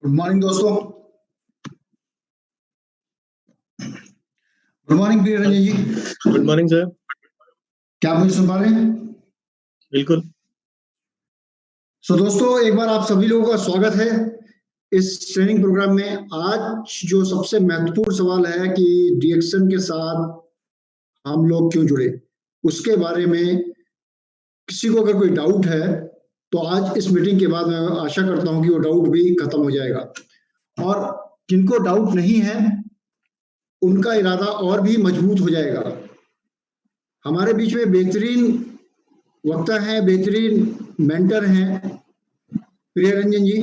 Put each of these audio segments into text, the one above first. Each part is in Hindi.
गुड मॉर्निंग दोस्तों। Good morning Priya Ranjan ji. Good morning sir. क्या आप मुझे सुन पा रहे हैं? बिल्कुल। दोस्तों एक बार आप सभी लोगों का स्वागत है इस ट्रेनिंग प्रोग्राम में। आज जो सबसे महत्वपूर्ण सवाल है कि डीएक्सन के साथ हम लोग क्यों जुड़े, उसके बारे में किसी को अगर कोई डाउट है तो आज इस मीटिंग के बाद मैं आशा करता हूं कि वो डाउट भी खत्म हो जाएगा, और जिनको डाउट नहीं है उनका इरादा और भी मजबूत हो जाएगा। हमारे बीच में बेहतरीन वक्ता हैं, बेहतरीन मेंटर हैं प्रिय रंजन जी।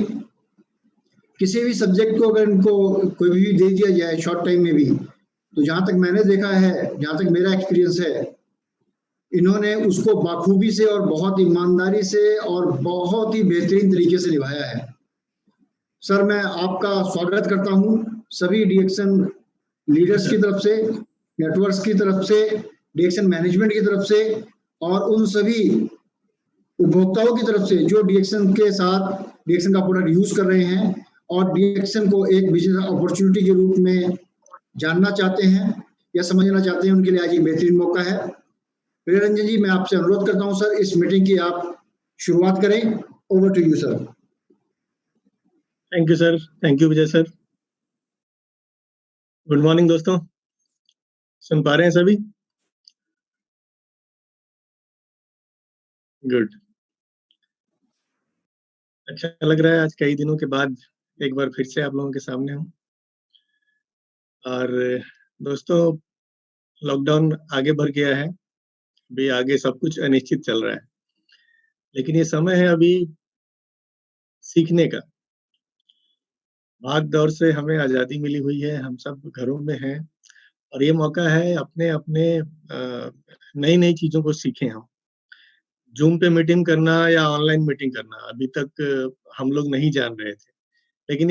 किसी भी सब्जेक्ट को अगर इनको कोई भी दे दिया जाए शॉर्ट टाइम में भी, तो जहां तक मैंने देखा है, जहां तक मेरा एक्सपीरियंस है, इन्होंने उसको बाखूबी से और बहुत ईमानदारी से और बहुत ही बेहतरीन तरीके से निभाया है। सर मैं आपका स्वागत करता हूं सभी डीएक्सन लीडर्स की तरफ से, नेटवर्क्स की तरफ से, डीएक्सन मैनेजमेंट की तरफ से, और उन सभी उपभोक्ताओं की तरफ से जो डीएक्सन के साथ डीएक्सन का प्रोडक्ट यूज कर रहे हैं और डीएक्सन को एक बिजनेस अपॉर्चुनिटी के रूप में जानना चाहते हैं या समझना चाहते हैं, उनके लिए आज एक बेहतरीन मौका है। प्रिय रंजन जी, मैं आपसे अनुरोध करता हूं सर, इस मीटिंग की आप शुरुआत करें। Over to you sir. Thank you sir. Thank you Vijay sir. Good morning दोस्तों, सुन पा रहे हैं सभी? गुड। अच्छा लग रहा है आज कई दिनों के बाद एक बार फिर से आप लोगों के सामने हूँ। और दोस्तों लॉकडाउन आगे बढ़ गया है, अभी आगे सब कुछ अनिश्चित चल रहा है, लेकिन ये समय है अभी सीखने का। भाग दौड़ से हमें आज़ादी मिली हुई है, हम सब घरों में हैं और ये मौका है अपने अपने नई नई चीज़ों को सीखें। हम जूम पे मीटिंग करना या ऑनलाइन मीटिंग करना अभी तक हम लोग नहीं जान रहे थे, लेकिन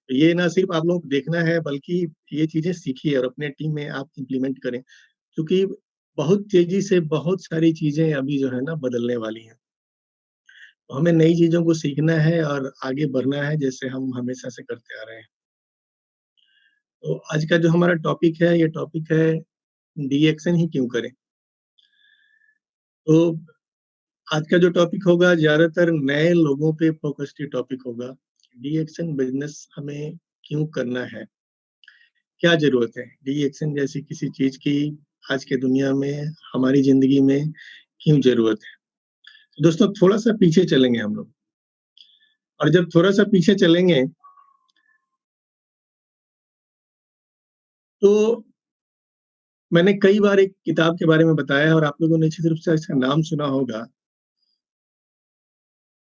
ये ना सिर्फ आप लोग देखना है बल्कि ये चीजें सीखिए और अपने टीम में आप इम्प्लीमेंट करें, क्योंकि बहुत तेजी से बहुत सारी चीजें अभी जो है ना बदलने वाली हैं। तो हमें नई चीजों को सीखना है और आगे बढ़ना है, जैसे हम हमेशा से करते आ रहे हैं। तो आज का जो हमारा टॉपिक है, ये टॉपिक है डीएक्सन ही क्यों करें। तो आज का जो टॉपिक होगा ज्यादातर नए लोगों पे फोकस्ड टॉपिक होगा। डीएक्सन बिजनेस हमें क्यों करना है, क्या जरूरत है डीएक्सन जैसी किसी चीज की आज के दुनिया में, हमारी जिंदगी में क्यों जरूरत है। तो दोस्तों थोड़ा सा पीछे चलेंगे हम लोग, और जब थोड़ा सा पीछे चलेंगे तो मैंने कई बार एक किताब के बारे में बताया और आप लोगों ने निश्चित रूप से इसका नाम सुना होगा।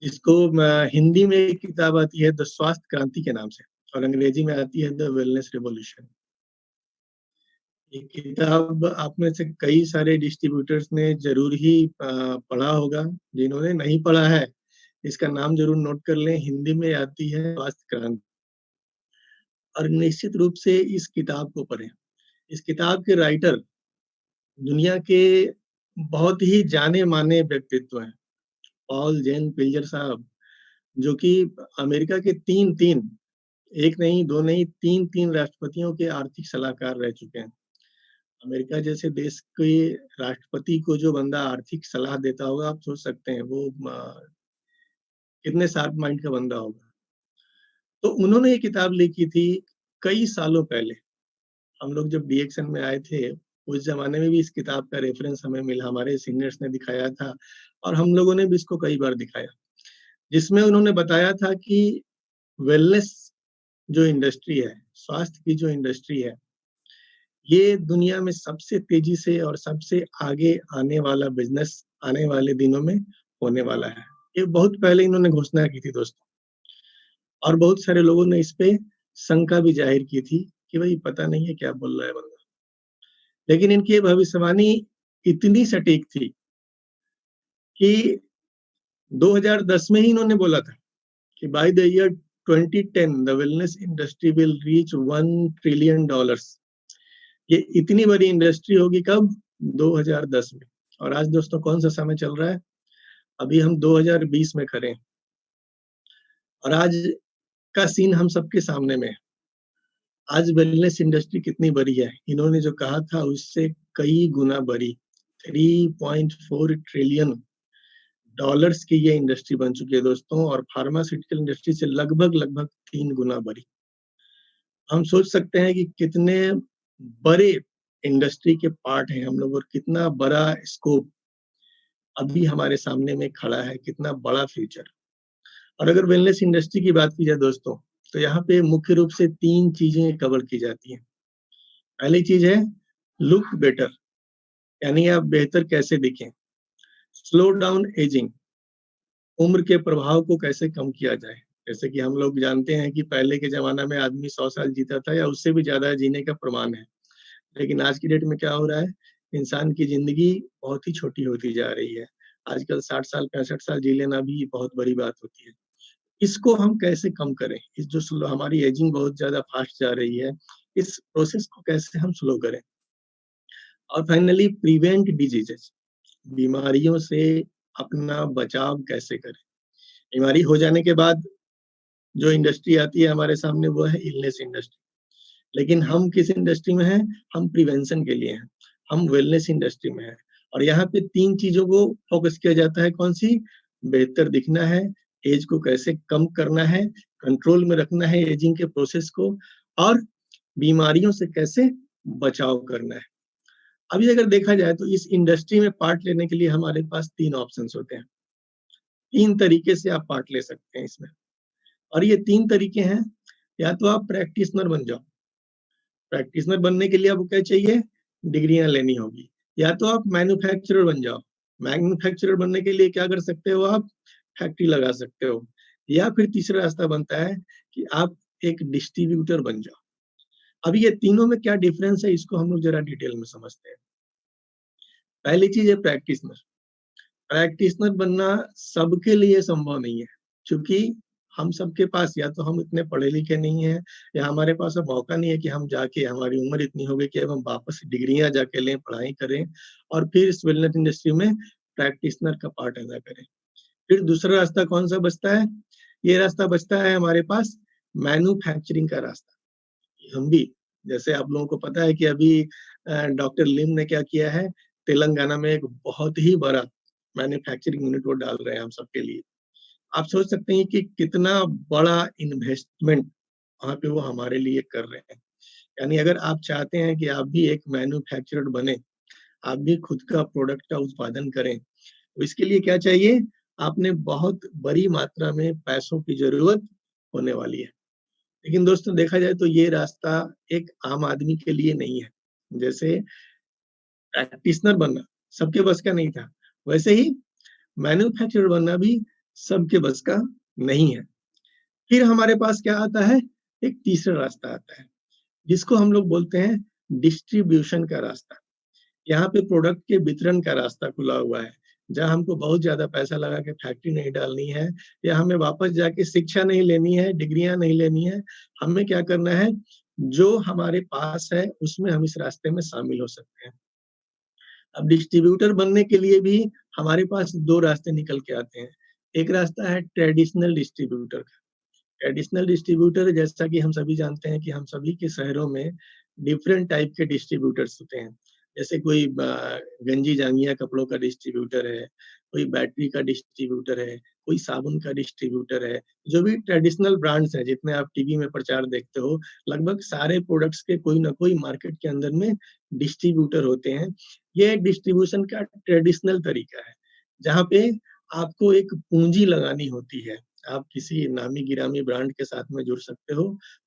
इसको हिंदी में एक किताब आती है द स्वास्थ्य क्रांति के नाम से, और अंग्रेजी में आती है द वेलनेस रिवॉल्यूशन। ये किताब आप में से कई सारे डिस्ट्रीब्यूटर्स ने जरूर ही पढ़ा होगा। जिन्होंने नहीं पढ़ा है इसका नाम जरूर नोट कर लें, हिंदी में आती है स्वास्थ्य क्रांति। और निश्चित रूप से इस किताब को पढ़ें। इस किताब के राइटर दुनिया के बहुत ही जाने माने व्यक्तित्व हैं। पॉल जेन पिल्जर साहब, जो कि अमेरिका के तीन एक नहीं दो नहीं तीन राष्ट्रपतियों के आर्थिक सलाहकार रह चुके हैं। अमेरिका जैसे देश के राष्ट्रपति को जो बंदा आर्थिक सलाह देता होगा, आप सोच सकते हैं वो कितने शार्प माइंड का बंदा होगा। तो उन्होंने ये किताब लिखी थी कई सालों पहले। हम लोग जब डीएक्सन में आए थे उस जमाने में भी इस किताब का रेफरेंस हमें मिला, हमारे सीनियर्स ने दिखाया था और हम लोगों ने भी इसको कई बार दिखाया, जिसमें उन्होंने बताया था कि वेलनेस जो इंडस्ट्री है, स्वास्थ्य की जो इंडस्ट्री है, ये दुनिया में सबसे तेजी से और सबसे आगे आने वाला बिजनेस आने वाले दिनों में होने वाला है। ये बहुत पहले इन्होंने घोषणा की थी दोस्तों, और बहुत सारे लोगों ने इस पे शंका भी जाहिर की थी कि भाई पता नहीं है क्या बोल रहा है बंदा। लेकिन इनकी ये भविष्यवाणी इतनी सटीक थी कि 2010 में ही इन्होंने बोला था कि by the year 2010 the wellness industry will reach $1 trillion. ये इतनी बड़ी इंडस्ट्री होगी कब? 2010 में। और आज दोस्तों कौन सा समय चल रहा है? अभी हम 2020 में खड़े हैं और आज का सीन हम सबके सामने में है। आज वेलनेस इंडस्ट्री कितनी बड़ी है, इन्होंने जो कहा था उससे कई गुना बड़ी। 3.4 ट्रिलियन डॉलर्स की ये इंडस्ट्री बन चुकी है दोस्तों, और फार्मास्यूटिकल इंडस्ट्री से लगभग 3 गुना बड़ी। हम सोच सकते हैं कि कितने बड़े इंडस्ट्री के पार्ट हैं हम लोग और कितना बड़ा स्कोप अभी हमारे सामने में खड़ा है, कितना बड़ा फ्यूचर। और अगर वेलनेस इंडस्ट्री की बात की जाए दोस्तों, तो यहाँ पे मुख्य रूप से 3 चीजें कवर की जाती हैं। पहली चीज है लुक बेटर, यानी आप बेहतर कैसे दिखें। स्लो डाउन एजिंग, उम्र के प्रभाव को कैसे कम किया जाए। जैसे कि हम लोग जानते हैं कि पहले के जमाना में आदमी 100 साल जीता था या उससे भी ज्यादा जीने का प्रमाण है, लेकिन आज की डेट में क्या हो रहा है, इंसान की जिंदगी बहुत ही छोटी होती जा रही है। आजकल 60 साल 65 साल जी लेना भी बहुत बड़ी बात होती है। इसको हम कैसे कम करें, इस जो हमारी एजिंग बहुत ज्यादा फास्ट जा रही है, इस प्रोसेस को कैसे हम स्लो करें। और फाइनली प्रिवेंट डिजीजेस, बीमारियों से अपना बचाव कैसे करें। बीमारी हो जाने के बाद जो इंडस्ट्री आती है हमारे सामने वो है इलनेस इंडस्ट्री, लेकिन हम किस इंडस्ट्री में हैं, हम प्रिवेंशन के लिए हैं, हम वेलनेस इंडस्ट्री में हैं। और यहाँ पे 3 चीजों को फोकस किया जाता है, कौन सी, बेहतर दिखना है, एज को कैसे कम करना है, कंट्रोल में रखना है एजिंग के प्रोसेस को, और बीमारियों से कैसे बचाव करना है। अभी अगर देखा जाए तो इस इंडस्ट्री में पार्ट लेने के लिए हमारे पास 3 ऑप्शंस होते हैं। 3 तरीके से आप पार्ट ले सकते हैं इसमें, और ये 3 तरीके हैं। या तो आप प्रैक्टिशनर बन जाओ, प्रैक्टिशनर बनने के लिए आपको क्या चाहिए, डिग्रियां लेनी होगी। या तो आप मैन्युफैक्चरर बन जाओ, मैन्युफैक्चरर बनने के लिए क्या कर सकते हो, आप फैक्ट्री लगा सकते हो। या फिर तीसरा रास्ता बनता है कि आप एक डिस्ट्रीब्यूटर बन जाओ। अभी ये तीनों में क्या डिफरेंस है, इसको हम लोग जरा डिटेल में समझते हैं। पहली चीज है प्रैक्टिशनर। प्रैक्टिशनर बनना सबके लिए संभव नहीं है, क्योंकि हम सबके पास या तो हम इतने पढ़े लिखे नहीं हैं, या हमारे पास अब मौका नहीं है कि हम जाके, हमारी उम्र इतनी हो गई कि अब हम वापस डिग्रियां जाके लें, पढ़ाई करें और फिर इस वेलनेस इंडस्ट्री में प्रैक्टिशनर का पार्ट अदा करें। फिर दूसरा रास्ता कौन सा बचता है, ये रास्ता बचता है हमारे पास मैन्युफैक्चरिंग का रास्ता। हम भी, जैसे आप लोगों को पता है कि अभी डॉक्टर लिम ने क्या किया है, तेलंगाना में एक बहुत ही बड़ा मैन्युफैक्चरिंग यूनिट वो डाल रहे हैं हम सबके लिए। आप सोच सकते हैं कि कितना बड़ा इन्वेस्टमेंट वहाँ पे वो हमारे लिए कर रहे हैं। यानी अगर आप चाहते हैं कि आप भी एक मैन्युफैक्चरर बने, आप भी खुद का प्रोडक्ट का उत्पादन करें, तो इसके लिए क्या चाहिए, आपने बहुत बड़ी मात्रा में पैसों की जरूरत होने वाली है। लेकिन दोस्तों देखा जाए तो ये रास्ता एक आम आदमी के लिए नहीं है। जैसे प्रैक्टिशनर बनना सबके बस का नहीं था, वैसे ही मैन्युफैक्चरर बनना भी सबके बस का नहीं है। फिर हमारे पास क्या आता है, एक तीसरा रास्ता आता है, जिसको हम लोग बोलते हैं डिस्ट्रीब्यूशन का रास्ता। यहाँ पे प्रोडक्ट के वितरण का रास्ता खुला हुआ है, जहाँ हमको बहुत ज्यादा पैसा लगा के फैक्ट्री नहीं डालनी है, या हमें वापस जाके शिक्षा नहीं लेनी है, डिग्रियां नहीं लेनी है। हमें क्या करना है, जो हमारे पास है उसमें हम इस रास्ते में शामिल हो सकते हैं। अब डिस्ट्रीब्यूटर बनने के लिए भी हमारे पास 2 रास्ते निकल के आते हैं। एक रास्ता है ट्रेडिशनल डिस्ट्रीब्यूटर का। ट्रेडिशनल डिस्ट्रीब्यूटर, जैसा कि हम सभी जानते हैं कि हम सभी के शहरों में डिफरेंट टाइप के डिस्ट्रीब्यूटर्स होते हैं। जैसे कोई गंजी जांगिया कपड़ों का डिस्ट्रीब्यूटर है, कोई बैटरी का डिस्ट्रीब्यूटर है, कोई साबुन का डिस्ट्रीब्यूटर है। जो भी ट्रेडिशनल ब्रांड्स हैं, जितने आप टीवी में प्रचार देखते हो, लगभग सारे प्रोडक्ट्स के कोई ना कोई मार्केट के अंदर में डिस्ट्रीब्यूटर होते हैं। ये डिस्ट्रीब्यूशन का ट्रेडिशनल तरीका है, जहाँ पे आपको एक पूंजी लगानी होती है। आप किसी नामी गिरामी ब्रांड के साथ में जुड़ सकते हो,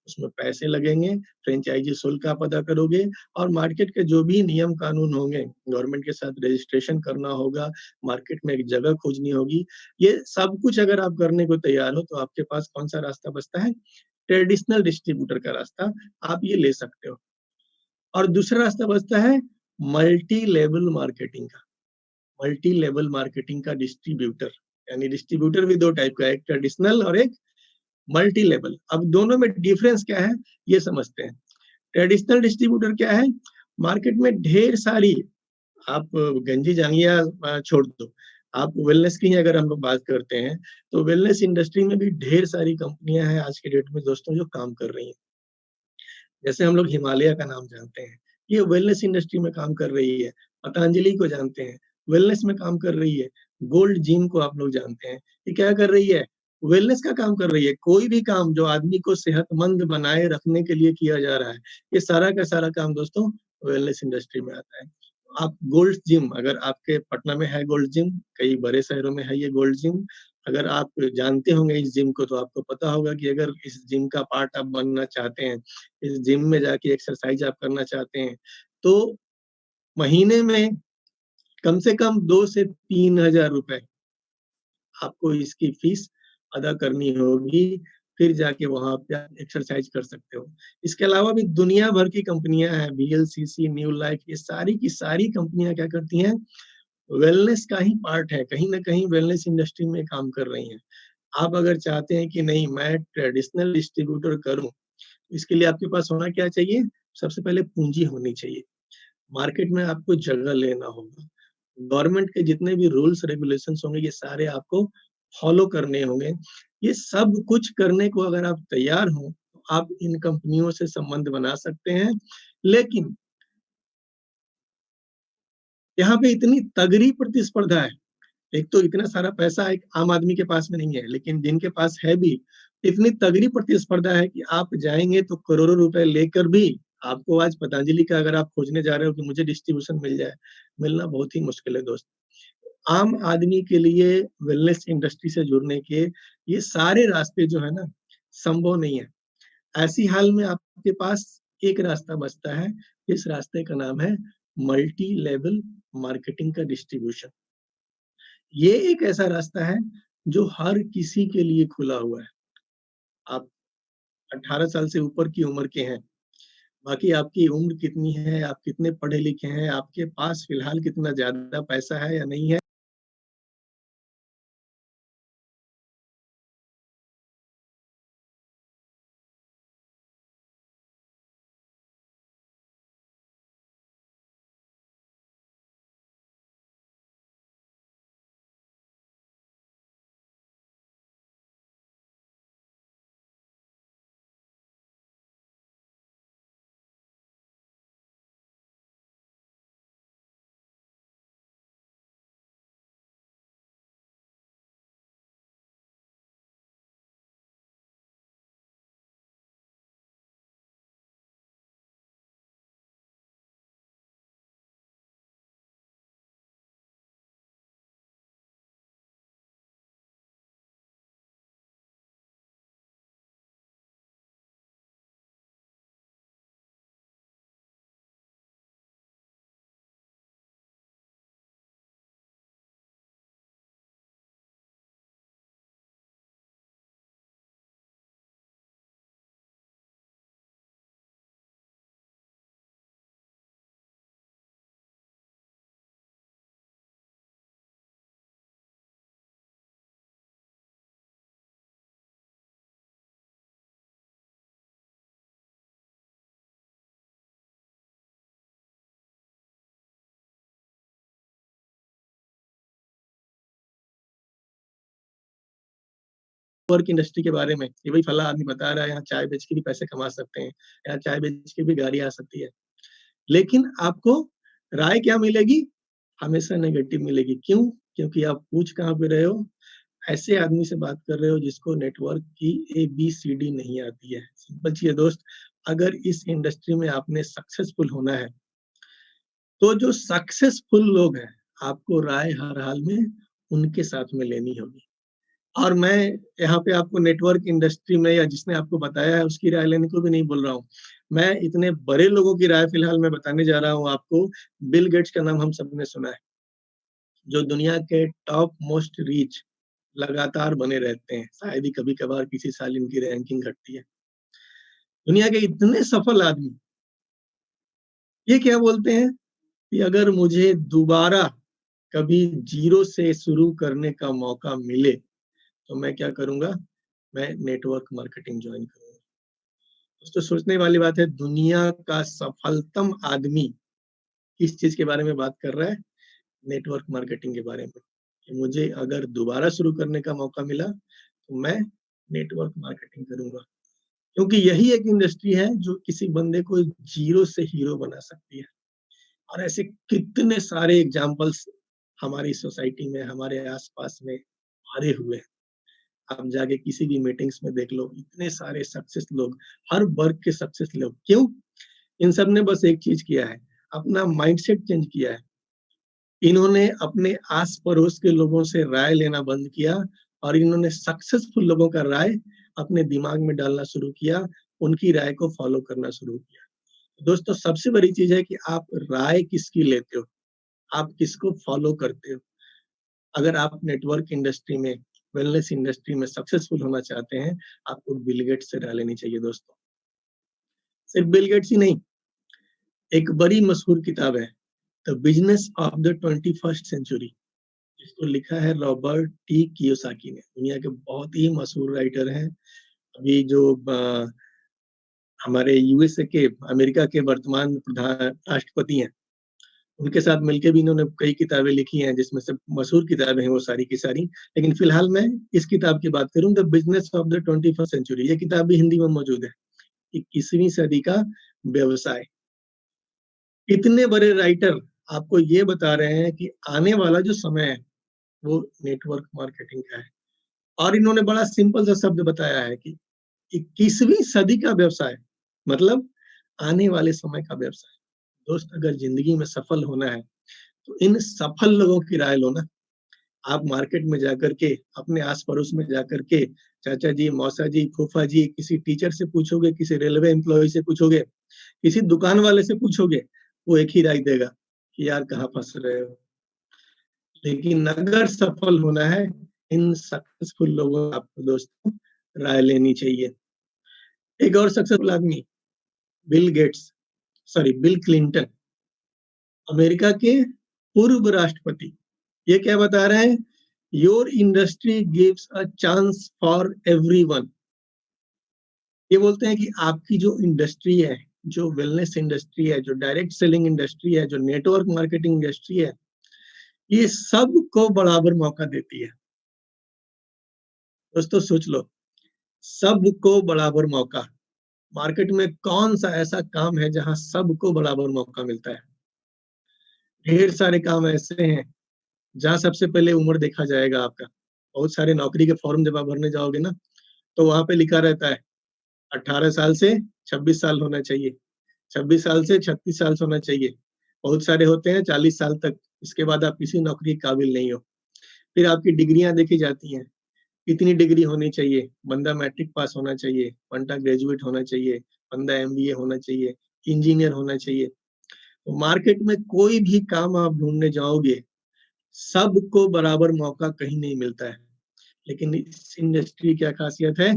उसमें पैसे लगेंगे, फ्रेंचाइजी शुल्क आप अदा करोगे, और मार्केट के जो भी नियम कानून होंगे, गवर्नमेंट के साथ रजिस्ट्रेशन करना होगा, मार्केट में एक जगह खोजनी होगी। ये सब कुछ अगर आप करने को तैयार हो, तो आपके पास कौन सा रास्ता बचता है, ट्रेडिशनल डिस्ट्रीब्यूटर का रास्ता, आप ये ले सकते हो। और दूसरा रास्ता बचता है मल्टी लेवल मार्केटिंग का। मल्टी लेवल मार्केटिंग का डिस्ट्रीब्यूटर, यानी डिस्ट्रीब्यूटर भी 2 टाइप का है, एक ट्रेडिशनल और एक मल्टी लेवल। अब दोनों में डिफरेंस क्या है, ये समझते हैं। ट्रेडिशनल डिस्ट्रीब्यूटर क्या है, मार्केट में ढेर सारी, आप गंजी जांगिया छोड़ दो, आप वेलनेस की ही अगर हम लोग बात करते हैं तो वेलनेस इंडस्ट्री में भी ढेर सारी कंपनियां हैं आज के डेट में दोस्तों जो काम कर रही हैं। जैसे हम लोग हिमालय का नाम जानते हैं, ये वेलनेस इंडस्ट्री में काम कर रही है। पतंजलि को जानते हैं, वेलनेस में काम कर रही है। गोल्ड जिम को आप लोग जानते हैं, ये क्या कर रही है? वेलनेस का काम कर रही है। कोई भी काम जो आदमी को सेहतमंद बनाए रखने के लिए किया जा रहा है, ये सारा का सारा काम दोस्तों वेलनेस इंडस्ट्री में आता है। आप गोल्ड जिम, अगर आपके पटना में है गोल्ड जिम, कई बड़े शहरों में है ये गोल्ड जिम, अगर आप जानते होंगे इस जिम को तो आपको पता होगा कि अगर इस जिम का पार्ट आप बनना चाहते हैं, इस जिम में जाके एक्सरसाइज आप करना चाहते हैं, तो महीने में कम से कम 2 से 3,000 रुपए आपको इसकी फीस अदा करनी होगी, फिर जाके वहाँ पे आप एक्सरसाइज कर सकते हो। इसके अलावा भी दुनिया भर की कंपनियां हैं, वीएलसीसी, न्यू लाइफ, ये सारी की सारी कंपनियां क्या करती हैं? वेलनेस का ही पार्ट है, कहीं ना कहीं वेलनेस इंडस्ट्री में काम कर रही हैं। आप अगर चाहते हैं कि नहीं मैं ट्रेडिशनल डिस्ट्रीब्यूटर करूं, इसके लिए आपके पास होना क्या चाहिए? सबसे पहले पूंजी होनी चाहिए। मार्केट में आपको जगह लेना होगा। गवर्नमेंट के जितने भी रूल्स रेगुलेशंस होंगे ये सारे आपको फॉलो करने होंगे। ये सब कुछ करने को अगर आप तैयार हो तो आप इन कंपनियों से संबंध बना सकते हैं। लेकिन यहाँ पे इतनी तगड़ी प्रतिस्पर्धा है, एक तो इतना सारा पैसा एक आम आदमी के पास में नहीं है, लेकिन जिनके पास है भी इतनी तगड़ी प्रतिस्पर्धा है कि आप जाएंगे तो करोड़ों रुपए लेकर भी आपको आज पतंजलि का अगर आप खोजने जा रहे हो कि मुझे डिस्ट्रीब्यूशन मिल जाए, मिलना बहुत ही मुश्किल है दोस्त। आम आदमी के लिए वेलनेस इंडस्ट्री से जुड़ने के ये सारे रास्ते जो है ना संभव नहीं है। ऐसी हाल में आपके पास एक रास्ता बचता है, इस रास्ते का नाम है मल्टी लेवल मार्केटिंग का डिस्ट्रीब्यूशन। ये एक ऐसा रास्ता है जो हर किसी के लिए खुला हुआ है। आप 18 साल से ऊपर की उम्र के हैं, बाकी आपकी उम्र कितनी है, आप कितने पढ़े लिखे हैं, आपके पास फिलहाल कितना ज्यादा पैसा है या नहीं है, वर्क इंडस्ट्री के बारे में कि भाई फला आदमी बता रहा है यहाँ चाय बेच के भी पैसे कमा सकते हैं, यहाँ चाय बेच के भी गाड़ी आ सकती है। लेकिन आपको राय क्या मिलेगी? हमेशा नेगेटिव मिलेगी। क्यों? क्योंकि आप पूछ कहाँ पे रहे हो? ऐसे आदमी से बात कर रहे हो जिसको नेटवर्क की ABCD नहीं आती है। सिंपल चीज है दोस्त, अगर इस इंडस्ट्री में आपने सक्सेसफुल होना है तो जो सक्सेसफुल लोग हैं आपको राय हर हाल में उनके साथ में लेनी होगी। और मैं यहाँ पे आपको नेटवर्क इंडस्ट्री में या जिसने आपको बताया है उसकी राय लेने को भी नहीं बोल रहा हूँ। मैं इतने बड़े लोगों की राय फिलहाल मैं बताने जा रहा हूँ आपको। बिल गेट्स का नाम हम सबने सुना है, जो दुनिया के टॉप मोस्ट रीच लगातार बने रहते हैं, शायद ही कभी कभार किसी साल इनकी रैंकिंग घटती है। दुनिया के इतने सफल आदमी ये क्या बोलते हैं कि अगर मुझे दोबारा कभी जीरो से शुरू करने का मौका मिले तो मैं क्या करूंगा? मैं नेटवर्क मार्केटिंग ज्वाइन करूंगा। दोस्तों सोचने वाली बात है, दुनिया का सफलतम आदमी किस चीज के बारे में बात कर रहा है? नेटवर्क मार्केटिंग के बारे में। कि मुझे अगर दोबारा शुरू करने का मौका मिला तो मैं नेटवर्क मार्केटिंग करूंगा, क्योंकि यही एक इंडस्ट्री है जो किसी बंदे को जीरो से हीरो बना सकती है। और ऐसे कितने सारे एग्जाम्पल्स हमारी सोसाइटी में, हमारे आसपास में भरे हुए हैं। आप जाके किसी भी मीटिंग्स में देख लो, इतने सारे सक्सेस लोग, हर वर्ग के सक्सेस लोग। क्यों? इन सब ने बस एक चीज किया है, अपना माइंडसेट चेंज किया है। इन्होंने अपने आस पड़ोस के लोगों से राय लेना बंद किया और इन्होंने सक्सेसफुल लोगों का राय अपने दिमाग में डालना शुरू किया, उनकी राय को फॉलो करना शुरू किया। दोस्तों, सबसे बड़ी चीज है कि आप राय किसकी लेते हो, आप किसको फॉलो करते हो। अगर आप नेटवर्क इंडस्ट्री में, वेलनेस इंडस्ट्री में सक्सेसफुल होना चाहते हैं, आपको बिल गेट्स से राय लेनी चाहिए दोस्तों। सिर्फ बिल गेट्स ही नहीं, एक बड़ी मशहूर किताब है the business of the 21st century, जिसको लिखा है रॉबर्ट टी कियोसाकी ने। दुनिया के बहुत ही मशहूर राइटर हैं। अभी जो हमारे यूएसए के, अमेरिका के वर्तमान प्रधान राष्ट्रपति हैं, उनके साथ मिलकर भी इन्होंने कई किताबें लिखी हैं, जिसमें से मशहूर किताबें हैं वो सारी की सारी। लेकिन फिलहाल मैं इस किताब की बात करूं, the business of the 21st century. ये किताब भी हिंदी में मौजूद है। 21वीं सदी का व्यवसाय। इतने बड़े राइटर आपको ये बता रहे हैं कि आने वाला जो समय है वो नेटवर्क मार्केटिंग का है। और इन्होंने बड़ा सिंपल सा शब्द बताया है कि 21वीं सदी का व्यवसाय मतलब आने वाले समय का व्यवसाय। दोस्त, अगर जिंदगी में सफल होना है तो इन सफल लोगों की राय लो ना। आप मार्केट में जाकर के, अपने आस पड़ोस में जाकर के चाचा जी, मौसा जी, फूफा जी, किसी टीचर से पूछोगे, किसी रेलवे एम्प्लॉय से पूछोगे, किसी दुकान वाले से पूछोगे, वो एक ही राय देगा कि यार कहाँ फंस रहे हो। लेकिन अगर सफल होना है, इन सक्सेसफुल लोगों आपको दोस्तों राय लेनी चाहिए। एक और सक्सेसफुल आदमी, Bill Gates, sorry bill Clinton, America के पूर्व राष्ट्रपति। ये क्या बता रहे हैं? Your industry gives a chance for everyone. ये बोलते हैं कि आपकी जो इंडस्ट्री है, जो वेलनेस इंडस्ट्री है, जो डायरेक्ट सेलिंग इंडस्ट्री है, जो नेटवर्क मार्केटिंग इंडस्ट्री है, ये सबको बराबर मौका देती है। दोस्तों सोच लो, सबको बराबर मौका। मार्केट में कौन सा ऐसा काम है जहां सबको बराबर मौका मिलता है? ढेर सारे काम ऐसे हैं जहां सबसे पहले उम्र देखा जाएगा आपका। बहुत सारे नौकरी के फॉर्म जब आप भरने जाओगे ना, तो वहां पे लिखा रहता है 18 साल से 26 साल होना चाहिए, 26 साल से 36 साल होना चाहिए। बहुत सारे होते हैं 40 साल तक, इसके बाद आप किसी नौकरी के काबिल नहीं हो। फिर आपकी डिग्रियां देखी जाती हैं, कितनी डिग्री होनी चाहिए। बंदा मैट्रिक पास होना चाहिए, बंदा ग्रेजुएट होना चाहिए, बंदा एमबीए होना चाहिए, इंजीनियर होना चाहिए। तो मार्केट में कोई भी काम आप ढूंढने जाओगे, सबको बराबर मौका कहीं नहीं मिलता है। लेकिन इस इंडस्ट्री की क्या खासियत है?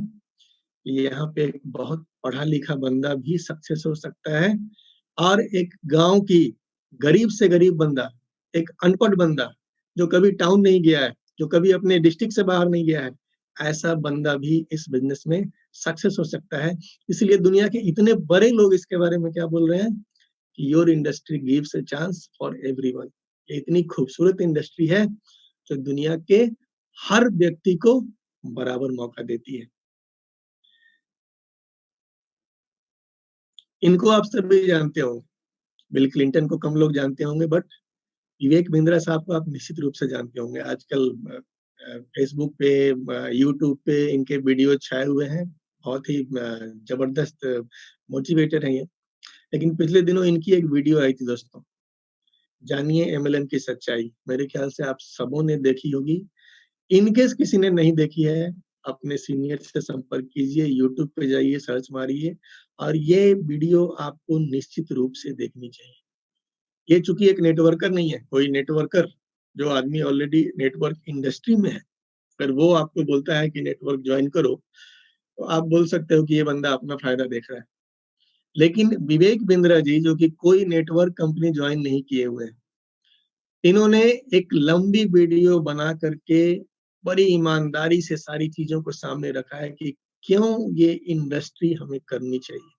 यहाँ पे एक बहुत पढ़ा लिखा बंदा भी सक्सेस हो सकता है, और एक गांव की गरीब से गरीब बंदा, एक अनपढ़ बंदा जो कभी टाउन नहीं गया है, जो कभी अपने डिस्ट्रिक्ट से बाहर नहीं गया है, ऐसा बंदा भी इस बिजनेस में सक्सेस हो सकता है। इसलिए दुनिया के इतने बड़े लोग इसके बारे में क्या बोल रहे हैं कि your industry gives a chance for everyone. ये इतनी खूबसूरत इंडस्ट्री है जो दुनिया के हर व्यक्ति को बराबर मौका देती है। इनको आप सभी जानते होंगे, बिल क्लिंटन को कम लोग जानते होंगे, बट विवेक बिंद्रा साहब को आप निश्चित रूप से जानते होंगे। आजकल फेसबुक पे, यूट्यूब पे इनके वीडियो छाए हुए हैं। बहुत ही जबरदस्त मोटिवेटर हैं ये। लेकिन पिछले दिनों इनकी एक वीडियो आई थी दोस्तों, जानिए एमएलएम की सच्चाई। मेरे ख्याल से आप सबों ने देखी होगी। इनकेस किसी ने नहीं देखी है, अपने सीनियर से संपर्क कीजिए, यूट्यूब पे जाइए, सर्च मारिए, और ये वीडियो आपको निश्चित रूप से देखनी चाहिए। ये चूंकि एक नेटवर्कर नहीं है, कोई नेटवर्कर जो आदमी ऑलरेडी नेटवर्क इंडस्ट्री में है, अगर वो आपको बोलता है कि नेटवर्क ज्वाइन करो, तो आप बोल सकते हो कि ये बंदा अपना फायदा देख रहा है। लेकिन विवेक बिंद्रा जी, जो कि कोई नेटवर्क कंपनी ज्वाइन नहीं किए हुए हैं, इन्होंने एक लंबी वीडियो बना करके बड़ी ईमानदारी से सारी चीजों को सामने रखा है कि क्यों ये इंडस्ट्री हमें करनी चाहिए।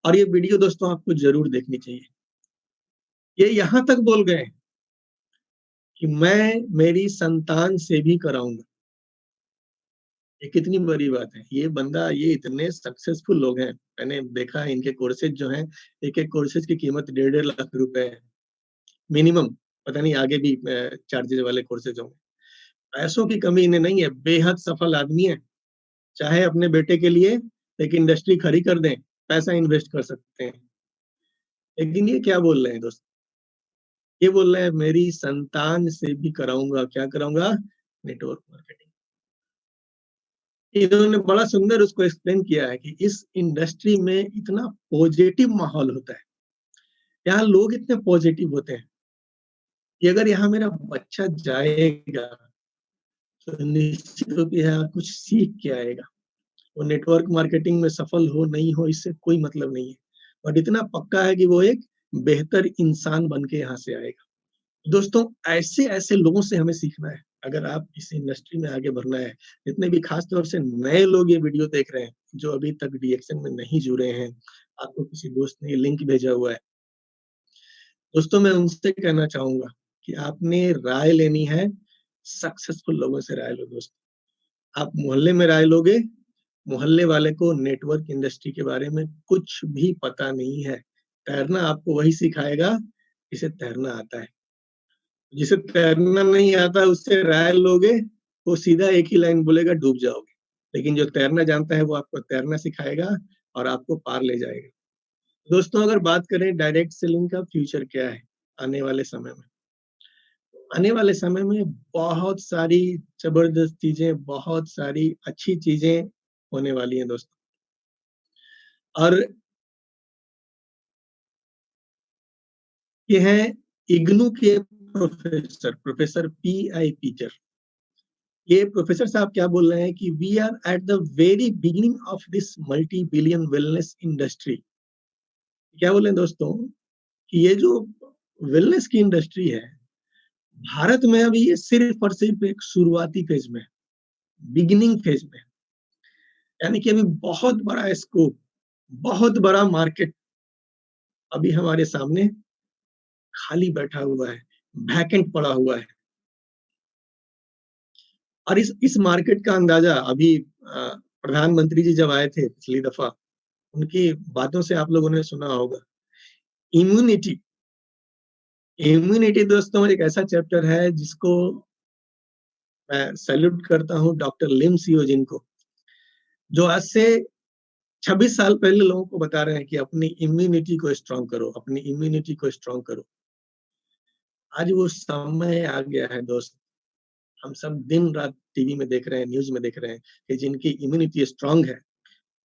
और ये वीडियो दोस्तों आपको जरूर देखनी चाहिए। ये यहां तक बोल गए कि मैं मेरी संतान से भी कराऊंगा। ये कितनी बड़ी बात है। ये बंदा, ये इतने सक्सेसफुल लोग हैं, मैंने देखा है इनके कोर्सेज जो हैं, एक कोर्सेज की कीमत 1.5 लाख रुपए है मिनिमम। पता नहीं आगे भी चार्जेज वाले कोर्सेज होंगे। पैसों की कमी इन्हें नहीं है, बेहद सफल आदमी है। चाहे अपने बेटे के लिए एक इंडस्ट्री खड़ी कर दें, पैसा इन्वेस्ट कर सकते हैं। लेकिन ये क्या बोल रहे हैं दोस्त? ये बोल रहे हैं मेरी संतान से भी कराऊंगा। क्या कराऊंगा? Network marketing. इन्होंने बड़ा सुंदर उसको एक्सप्लेन किया है कि इस इंडस्ट्री में इतना पॉजिटिव माहौल होता है, यहाँ लोग इतने पॉजिटिव होते हैं कि अगर यहाँ मेरा बच्चा जाएगा तो निश्चित रूप से यहाँ कुछ सीख के आएगा। वो नेटवर्क मार्केटिंग में सफल हो नहीं हो इससे कोई मतलब नहीं है, बट इतना पक्का है कि वो एक बेहतर इंसान बन के यहाँ से आएगा। दोस्तों, ऐसे ऐसे लोगों से हमें सीखना है अगर आप इस इंडस्ट्री में आगे बढ़ना है। जितने भी खास तौर से नए लोग ये वीडियो देख रहे हैं, जो अभी तक डीएक्शन में नहीं जुड़े हैं, आपको किसी दोस्त ने लिंक भेजा हुआ है, दोस्तों मैं उनसे कहना चाहूंगा कि आपने राय लेनी है, सक्सेसफुल लोगों से राय लो दोस्त। आप मोहल्ले में राय लोगे, मोहल्ले वाले को नेटवर्क इंडस्ट्री के बारे में कुछ भी पता नहीं है। तैरना आपको वही सिखाएगा जिसे तैरना आता है। जिसे तैरना नहीं आता उससे राय लोगे, वो सीधा एक ही लाइन बोलेगा, डूब जाओगे। लेकिन जो तैरना जानता है वो आपको तैरना सिखाएगा और आपको पार ले जाएगा। दोस्तों, अगर बात करें डायरेक्ट सेलिंग का फ्यूचर क्या है आने वाले समय में, आने वाले समय में बहुत सारी जबरदस्त चीजें, बहुत सारी अच्छी चीजें होने वाली हैं दोस्तों। और ये हैं इग्नू के प्रोफेसर पी.आई. पीटर। ये प्रोफेसर साहब क्या बोल रहे हैं कि we are at the very beginning of this multi billion wellness industry. क्या बोले दोस्तों कि ये जो वेलनेस की इंडस्ट्री है भारत में, अभी ये सिर्फ और सिर्फ एक शुरुआती फेज में, बिगिनिंग फेज में, यानी कि अभी बहुत बड़ा स्कोप, बहुत बड़ा मार्केट अभी हमारे सामने खाली बैठा हुआ है, वैकेंट पड़ा हुआ है। और इस मार्केट का अंदाजा अभी प्रधानमंत्री जी जब आए थे पिछली दफा, उनकी बातों से आप लोगों ने सुना होगा। इम्यूनिटी, इम्यूनिटी दोस्तों एक ऐसा चैप्टर है जिसको मैं सैल्यूट करता हूँ डॉक्टर लिम सियोजिन को, जो आज से 26 साल पहले लोगों को बता रहे हैं कि अपनी इम्यूनिटी को स्ट्रांग करो, अपनी इम्यूनिटी को स्ट्रांग करो। आज वो समय आ गया है दोस्त। हम सब दिन रात टीवी में देख रहे हैं, न्यूज में देख रहे हैं कि जिनकी इम्यूनिटी स्ट्रांग है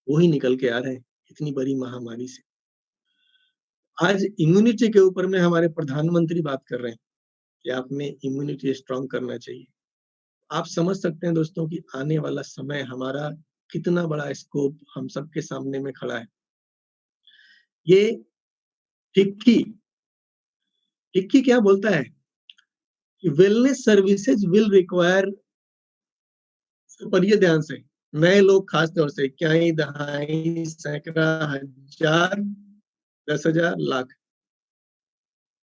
वो ही निकल के आ रहे हैं इतनी बड़ी महामारी से। आज इम्यूनिटी के ऊपर में हमारे प्रधानमंत्री बात कर रहे हैं कि आपने इम्यूनिटी स्ट्रांग करना चाहिए। आप समझ सकते हैं दोस्तों कि आने वाला समय हमारा कितना बड़ा स्कोप हम सबके सामने में खड़ा है। ये फिक्की क्या बोलता है कि वेलनेस सर्विसेज विल रिक्वायर, पढ़िए ध्यान से, नए लोग खास तौर से, क्या ही दहाई, सैकड़ा, हजार, 10,000, lakh,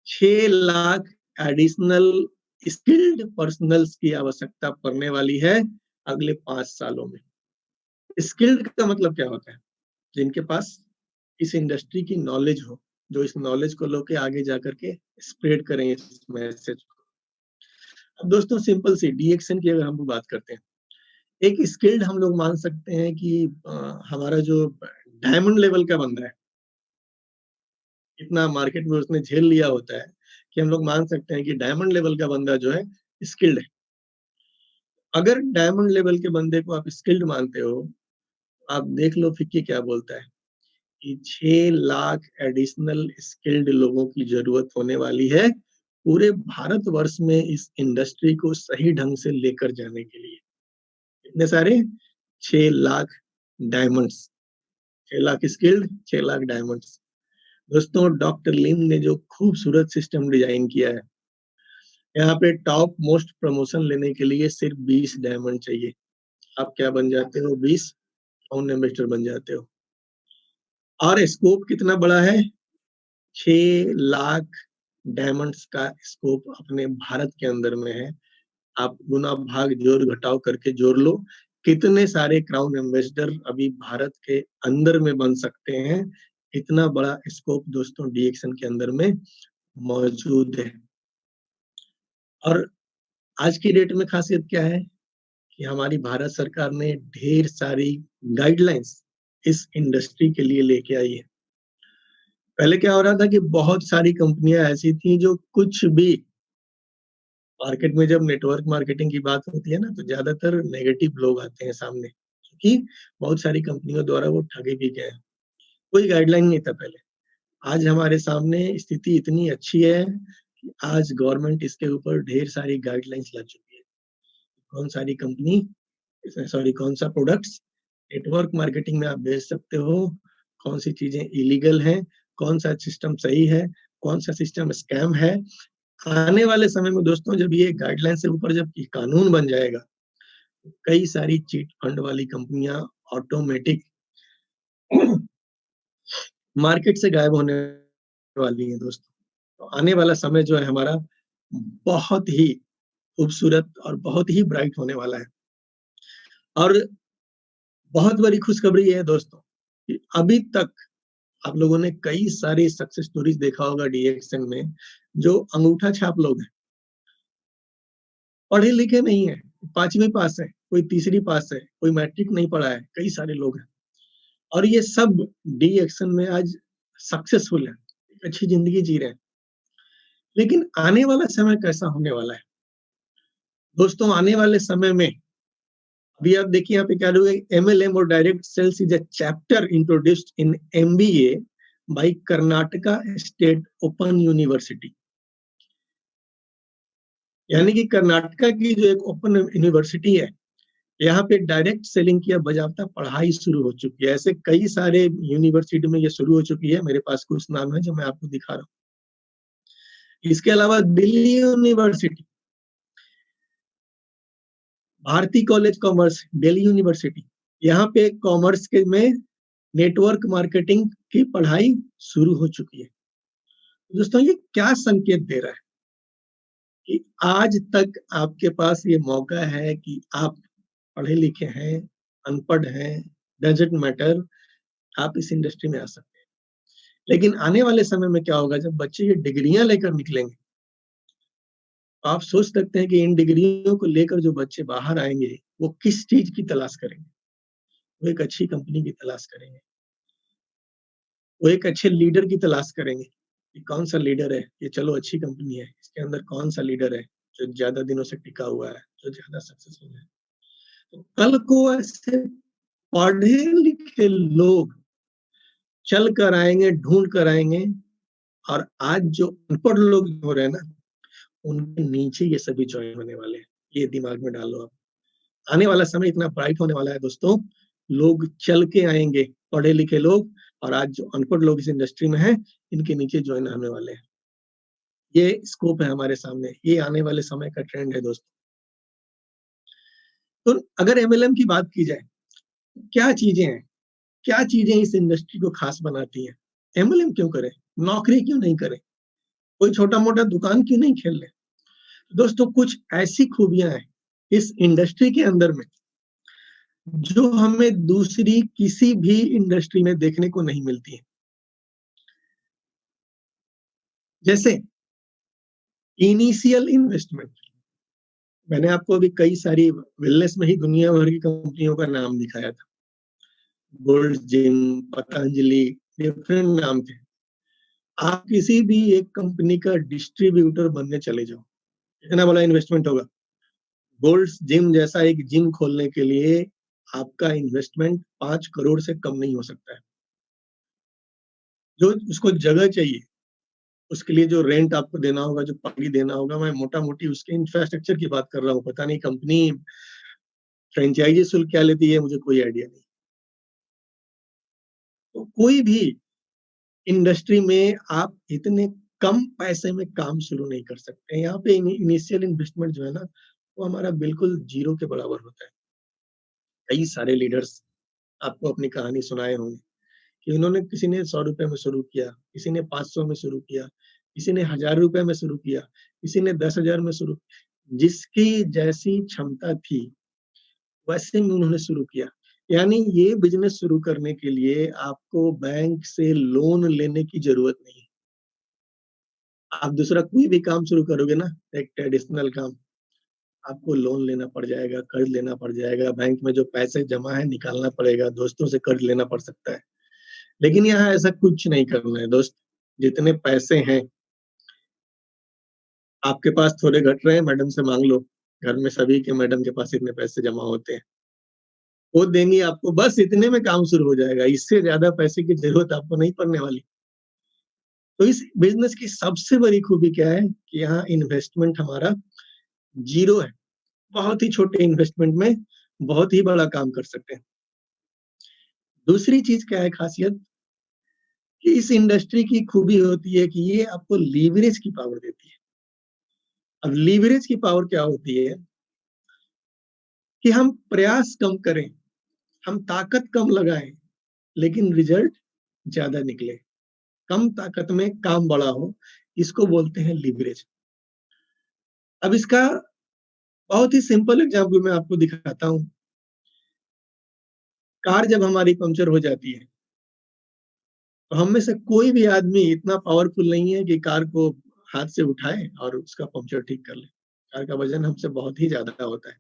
6 lakh additional skilled personals की आवश्यकता पड़ने वाली है अगले 5 सालों में। स्किल्ड का मतलब क्या होता है? जिनके पास इस इंडस्ट्री की नॉलेज हो, जो इस नॉलेज को लोग के आगे जाकर के स्प्रेड करें इस मैसेज को। अब दोस्तों सिंपल सी डीएक्शन की अगर हम बात करते हैं, एक स्किल्ड हम लोग मान सकते हैं कि हमारा जो डायमंड लेवल का बंदा है, इतना मार्केट में उसने झेल लिया होता है कि हम लोग मान सकते हैं कि डायमंड लेवल का बंदा जो है स्किल्ड है। अगर डायमंड लेवल के बंदे को आप स्किल्ड मानते हो, आप देख लो फिक्की क्या बोलता है कि 6 लाख एडिशनल स्किल्ड लोगों की जरूरत होने वाली है पूरे भारतवर्ष में इस इंडस्ट्री को सही ढंग से लेकर जाने के लिए। इतने सारे 6 lakh diamonds, 6 lakh skilled, 6 lakh diamonds. दोस्तों डॉक्टर लिम ने जो खूबसूरत सिस्टम डिजाइन किया है, यहाँ पे टॉप मोस्ट प्रमोशन लेने के लिए सिर्फ 20 डायमंड चाहिए। आप क्या बन जाते हो? 20 फाउंड इन्वेस्टर बन जाते हो। और स्कोप कितना बड़ा है? 6 लाख डायमंड्स का स्कोप अपने भारत के अंदर में है। आप गुना भाग जोड़ घटाव करके जोड़ लो, कितने सारे क्राउन एम्बेसडर अभी भारत के अंदर में बन सकते हैं। इतना बड़ा स्कोप दोस्तों डीएक्सन के अंदर में मौजूद है। और आज की डेट में खासियत क्या है कि हमारी भारत सरकार ने ढेर सारी गाइडलाइंस इस इंडस्ट्री के लिए लेके आई है। पहले क्या हो रहा था कि बहुत सारी कंपनियां ऐसी थी जो कुछ भी, मार्केट में जब नेटवर्क मार्केटिंग की बात होती है ना, तो ज्यादातर नेगेटिव लोग आते हैं सामने, क्योंकि बहुत सारी कंपनियों द्वारा वो ठगे भी गए। कोई गाइडलाइन नहीं था पहले। आज हमारे सामने स्थिति इतनी अच्छी है कि आज गवर्नमेंट इसके ऊपर ढेर सारी गाइडलाइंस ला चुकी है। कौन सारी कंपनी, सॉरी कौन सा प्रोडक्ट्स नेटवर्क मार्केटिंग में आप बेच सकते हो, कौन सी चीजें इलीगल हैं, कौन सा सिस्टम सही है, कौन सा सिस्टम स्कैम है। आने वाले समय में दोस्तों जब ये गाइडलाइन से ऊपर जब कानून बन जाएगा, कई सारी चीट फंड वाली कंपनियां ऑटोमेटिक मार्केट से गायब होने वाली हैं दोस्तों। तो आने वाला समय जो है हमारा बहुत ही खूबसूरत और बहुत ही ब्राइट होने वाला है। और बहुत बड़ी खुशखबरी ये है दोस्तों कि अभी तक आप लोगों ने कई सारी सक्सेस स्टोरीज देखा होगा डीएक्सन में, जो अंगूठा छाप लोग हैं, पढ़े लिखे नहीं है, 5वीं पास है, कोई तीसरी पास है, कोई मैट्रिक नहीं पढ़ा है, कई सारे लोग हैं। और ये सब डीएक्सन में आज सक्सेसफुल है, अच्छी जिंदगी जी रहे हैं। लेकिन आने वाला समय कैसा होने वाला है दोस्तों? आने वाले समय में अभी आप देखिए यहाँ पे क्या लोग, एमएलएम और direct sales is a chapter introduced in MBA by Karnataka state open university. यानी कि कर्नाटका की जो एक ओपन यूनिवर्सिटी है, यहाँ पे डायरेक्ट सेलिंग की अब बाजाबता पढ़ाई शुरू हो चुकी है। ऐसे कई सारे यूनिवर्सिटी में ये शुरू हो चुकी है। मेरे पास कुछ नाम है जो मैं आपको दिखा रहा हूँ। इसके अलावा Delhi university, Bharati college commerce, Delhi university, यहाँ पे कॉमर्स के में नेटवर्क मार्केटिंग की पढ़ाई शुरू हो चुकी है। दोस्तों ये क्या संकेत दे रहा है कि आज तक आपके पास ये मौका है कि आप पढ़े लिखे हैं, अनपढ़ हैं, डजंट मैटर, आप इस इंडस्ट्री में आ सकते हैं। लेकिन आने वाले समय में क्या होगा, जब बच्चे ये डिग्रियां लेकर निकलेंगे, आप सोच सकते हैं कि इन डिग्रियों को लेकर जो बच्चे बाहर आएंगे वो किस चीज की तलाश करेंगे। वो एक अच्छी कंपनी की तलाश करेंगे, वो एक अच्छे लीडर की तलाश करेंगे कि कौन सा लीडर है, ये चलो अच्छी कंपनी है, इसके अंदर कौन सा लीडर है जो ज्यादा दिनों से टिका हुआ है, जो ज्यादा सक्सेसफुल है। तो कल को ऐसे पढ़े लिखे लोग चल कर आएंगे, ढूंढ कर आएंगे। और आज जो अनपढ़ लोग हो रहे हैं ना, उनके नीचे ये सभी ज्वाइन होने वाले हैं। ये दिमाग में डालो आप। आने वाला समय इतना ब्राइट होने वाला है दोस्तों, लोग चल के आएंगे, पढ़े लिखे लोग, और आज जो अनपढ़ लोग इस इंडस्ट्री में हैं, इनके नीचे ज्वाइन होने वाले हैं। ये स्कोप है हमारे सामने, ये आने वाले समय का ट्रेंड है दोस्तों। तो अगर एमएलएम की बात की जाए, क्या चीजें हैं, क्या चीजें इस इंडस्ट्री को खास बनाती हैं? एमएलएम क्यों करें, नौकरी क्यों नहीं करें, कोई छोटा मोटा दुकान क्यों नहीं खेल ले? दोस्तों कुछ ऐसी खूबियां हैं इस इंडस्ट्री के अंदर में जो हमें दूसरी किसी भी इंडस्ट्री में देखने को नहीं मिलती है। जैसे इनिशियल इन्वेस्टमेंट, मैंने आपको अभी कई सारी वेलनेस में ही दुनिया भर की कंपनियों का नाम दिखाया था, गोल्ड जिम, पतंजलि, डिफरेंट नाम थे। आप किसी भी एक कंपनी का डिस्ट्रीब्यूटर बनने चले जाओ, कितना बड़ा इन्वेस्टमेंट होगा। गोल्ड जिम जैसा एक जिम खोलने के लिए आपका इन्वेस्टमेंट 5 करोड़ से कम नहीं हो सकता है। जो उसको जगह चाहिए, उसके लिए जो रेंट आपको देना होगा, जो पानी देना होगा, मैं मोटा मोटी उसके इंफ्रास्ट्रक्चर की बात कर रहा हूँ। पता नहीं कंपनी फ्रेंचाइजी शुल्क क्या लेती है, मुझे कोई आइडिया नहीं। तो कोई भी इंडस्ट्री में आप इतने कम पैसे में काम शुरू नहीं कर सकते। यहाँ पे इनिशियल इन्वेस्टमेंट जो है ना, वो हमारा बिल्कुल जीरो के बराबर होता है। कई सारे लीडर्स आपको अपनी कहानी सुनाए होंगे कि उन्होंने, किसी ने 100 रुपए में शुरू किया, किसी ने 500 में शुरू किया, किसी ने 1000 रुपए में शुरू किया, किसी ने 10,000 में शुरू, जिसकी जैसी क्षमता थी वैसे में उन्होंने शुरू किया। यानी ये बिजनेस शुरू करने के लिए आपको बैंक से लोन लेने की जरूरत नहीं है। आप दूसरा कोई भी काम शुरू करोगे ना, एक ट्रेडिशनल काम, आपको लोन लेना पड़ जाएगा, कर्ज लेना पड़ जाएगा, बैंक में जो पैसे जमा है निकालना पड़ेगा, दोस्तों से कर्ज लेना पड़ सकता है। लेकिन यहाँ ऐसा कुछ नहीं करना है दोस्त। जितने पैसे हैं आपके पास, थोड़े घट रहे हैं, मैडम से मांग लो। घर में सभी के मैडम के पास इतने पैसे जमा होते हैं, वो देंगी आपको। बस इतने में काम शुरू हो जाएगा, इससे ज्यादा पैसे की जरूरत आपको नहीं पड़ने वाली। तो इस बिजनेस की सबसे बड़ी खूबी क्या है कि यहाँ इन्वेस्टमेंट हमारा जीरो है। बहुत ही छोटे इन्वेस्टमेंट में बहुत ही बड़ा काम कर सकते हैं। दूसरी चीज क्या है खासियत, कि इस इंडस्ट्री की खूबी होती है कि ये आपको लीवरेज की पावर देती है। अब लीवरेज की पावर क्या होती है कि हम प्रयास कम करें, हम ताकत कम लगाएं, लेकिन रिजल्ट ज्यादा निकले। कम ताकत में काम बड़ा हो, इसको बोलते हैं लीवरेज। अब इसका बहुत ही सिंपल एग्जांपल मैं आपको दिखाता हूं। कार जब हमारी पंक्चर हो जाती है, तो हम में से कोई भी आदमी इतना पावरफुल नहीं है कि कार को हाथ से उठाए और उसका पंक्चर ठीक कर ले। कार का वजन हमसे बहुत ही ज्यादा होता है।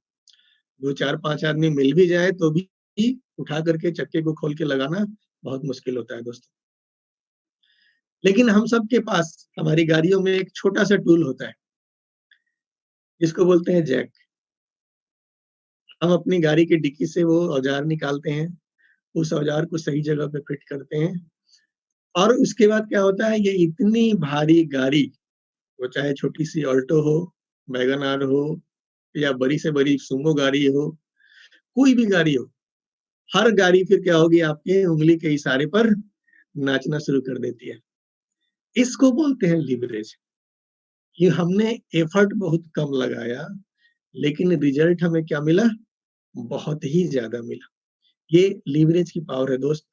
2, 4, 5 आदमी मिल भी जाए तो भी उठा करके चक्के को खोल के लगाना बहुत मुश्किल होता है दोस्तों। लेकिन हम सबके पास हमारी गाड़ियों में एक छोटा सा टूल होता है, जिसको बोलते हैं जैक। हम अपनी गाड़ी की डिक्की से वो औजार निकालते हैं, उस औजार को सही जगह पे फिट करते हैं, और उसके बाद क्या होता है, ये इतनी भारी गाड़ी, वो चाहे छोटी सी ऑल्टो हो, वैगन आर हो, या बड़ी से बड़ी सुमो गाड़ी हो, कोई भी गाड़ी हो, हर गाड़ी फिर क्या होगी, आपके उंगली के इशारे पर नाचना शुरू कर देती है। इसको बोलते हैं लीवरेज। कि हमने एफर्ट बहुत कम लगाया, लेकिन रिजल्ट हमें क्या मिला, बहुत ही ज्यादा मिला। ये लीवरेज की पावर है दोस्त।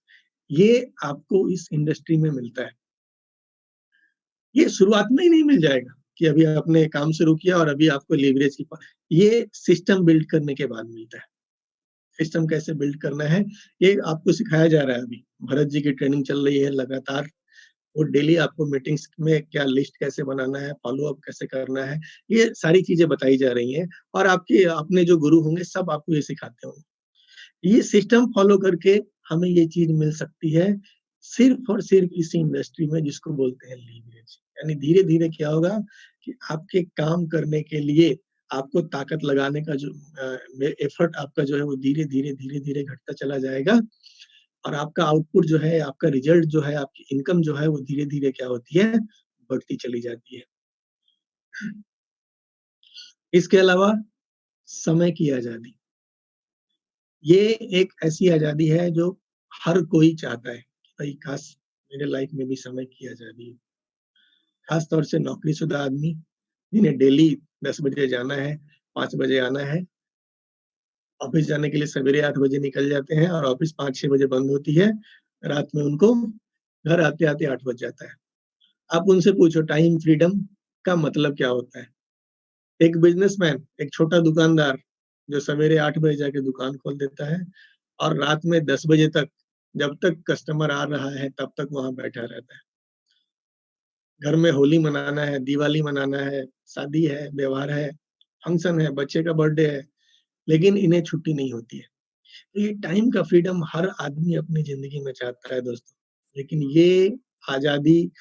ये आपको इस इंडस्ट्री में मिलता है। ये शुरुआत में ही नहीं मिल जाएगा कि अभी आपने काम शुरू किया और अभी आपको लीवरेज की पावर। ये सिस्टम बिल्ड करने के बाद मिलता है। सिस्टम कैसे बिल्ड करना है ये आपको सिखाया जा रहा है। अभी भरत जी की ट्रेनिंग चल रही है लगातार। वो डेली आपको मीटिंग्स में क्या लिस्ट कैसे बनाना है, फॉलो अप कैसे करना है, ये सारी चीजें बताई जा रही हैं। और आपके अपने जो गुरु होंगे सब आपको ये सिखाते होंगे। ये सिस्टम फॉलो करके हमें ये चीज मिल सकती है सिर्फ और सिर्फ इसी इंडस्ट्री में, जिसको बोलते हैं लीवरेज। यानी धीरे धीरे क्या होगा कि आपके काम करने के लिए आपको ताकत लगाने का जो एफर्ट आपका जो है वो धीरे धीरे धीरे धीरे घटता चला जाएगा, और आपका आउटपुट जो है, आपका रिजल्ट जो है, आपकी इनकम जो है वो धीरे धीरे क्या होती है, बढ़ती चली जाती है। इसके अलावा समय की आजादी, ये एक ऐसी आजादी है जो हर कोई चाहता है कि भाई काश मेरे लाइफ में भी समय की आजादी। खास तौर से नौकरीशुदा आदमी जिन्हें डेली 10 बजे जाना है, 5 बजे आना है, ऑफिस जाने के लिए सवेरे 8 बजे निकल जाते हैं और ऑफिस 5-6 बजे बंद होती है। रात में उनको घर आते आते 8 बज जाता है। आप उनसे पूछो टाइम फ्रीडम का मतलब क्या होता है। एक बिजनेसमैन, एक छोटा दुकानदार जो सवेरे 8 बजे जाके दुकान खोल देता है और रात में 10 बजे तक, जब तक कस्टमर आ रहा है तब तक वहां बैठा रहता है। घर में होली मनाना है, दिवाली मनाना है, शादी है, व्यवहार है, फंक्शन है, बच्चे का बर्थडे है, लेकिन इन्हें छुट्टी नहीं होती है। तो ये टाइम का फ्रीडम हर आदमी अपनी जिंदगी में चाहता है दोस्तों। लेकिन ये आजादी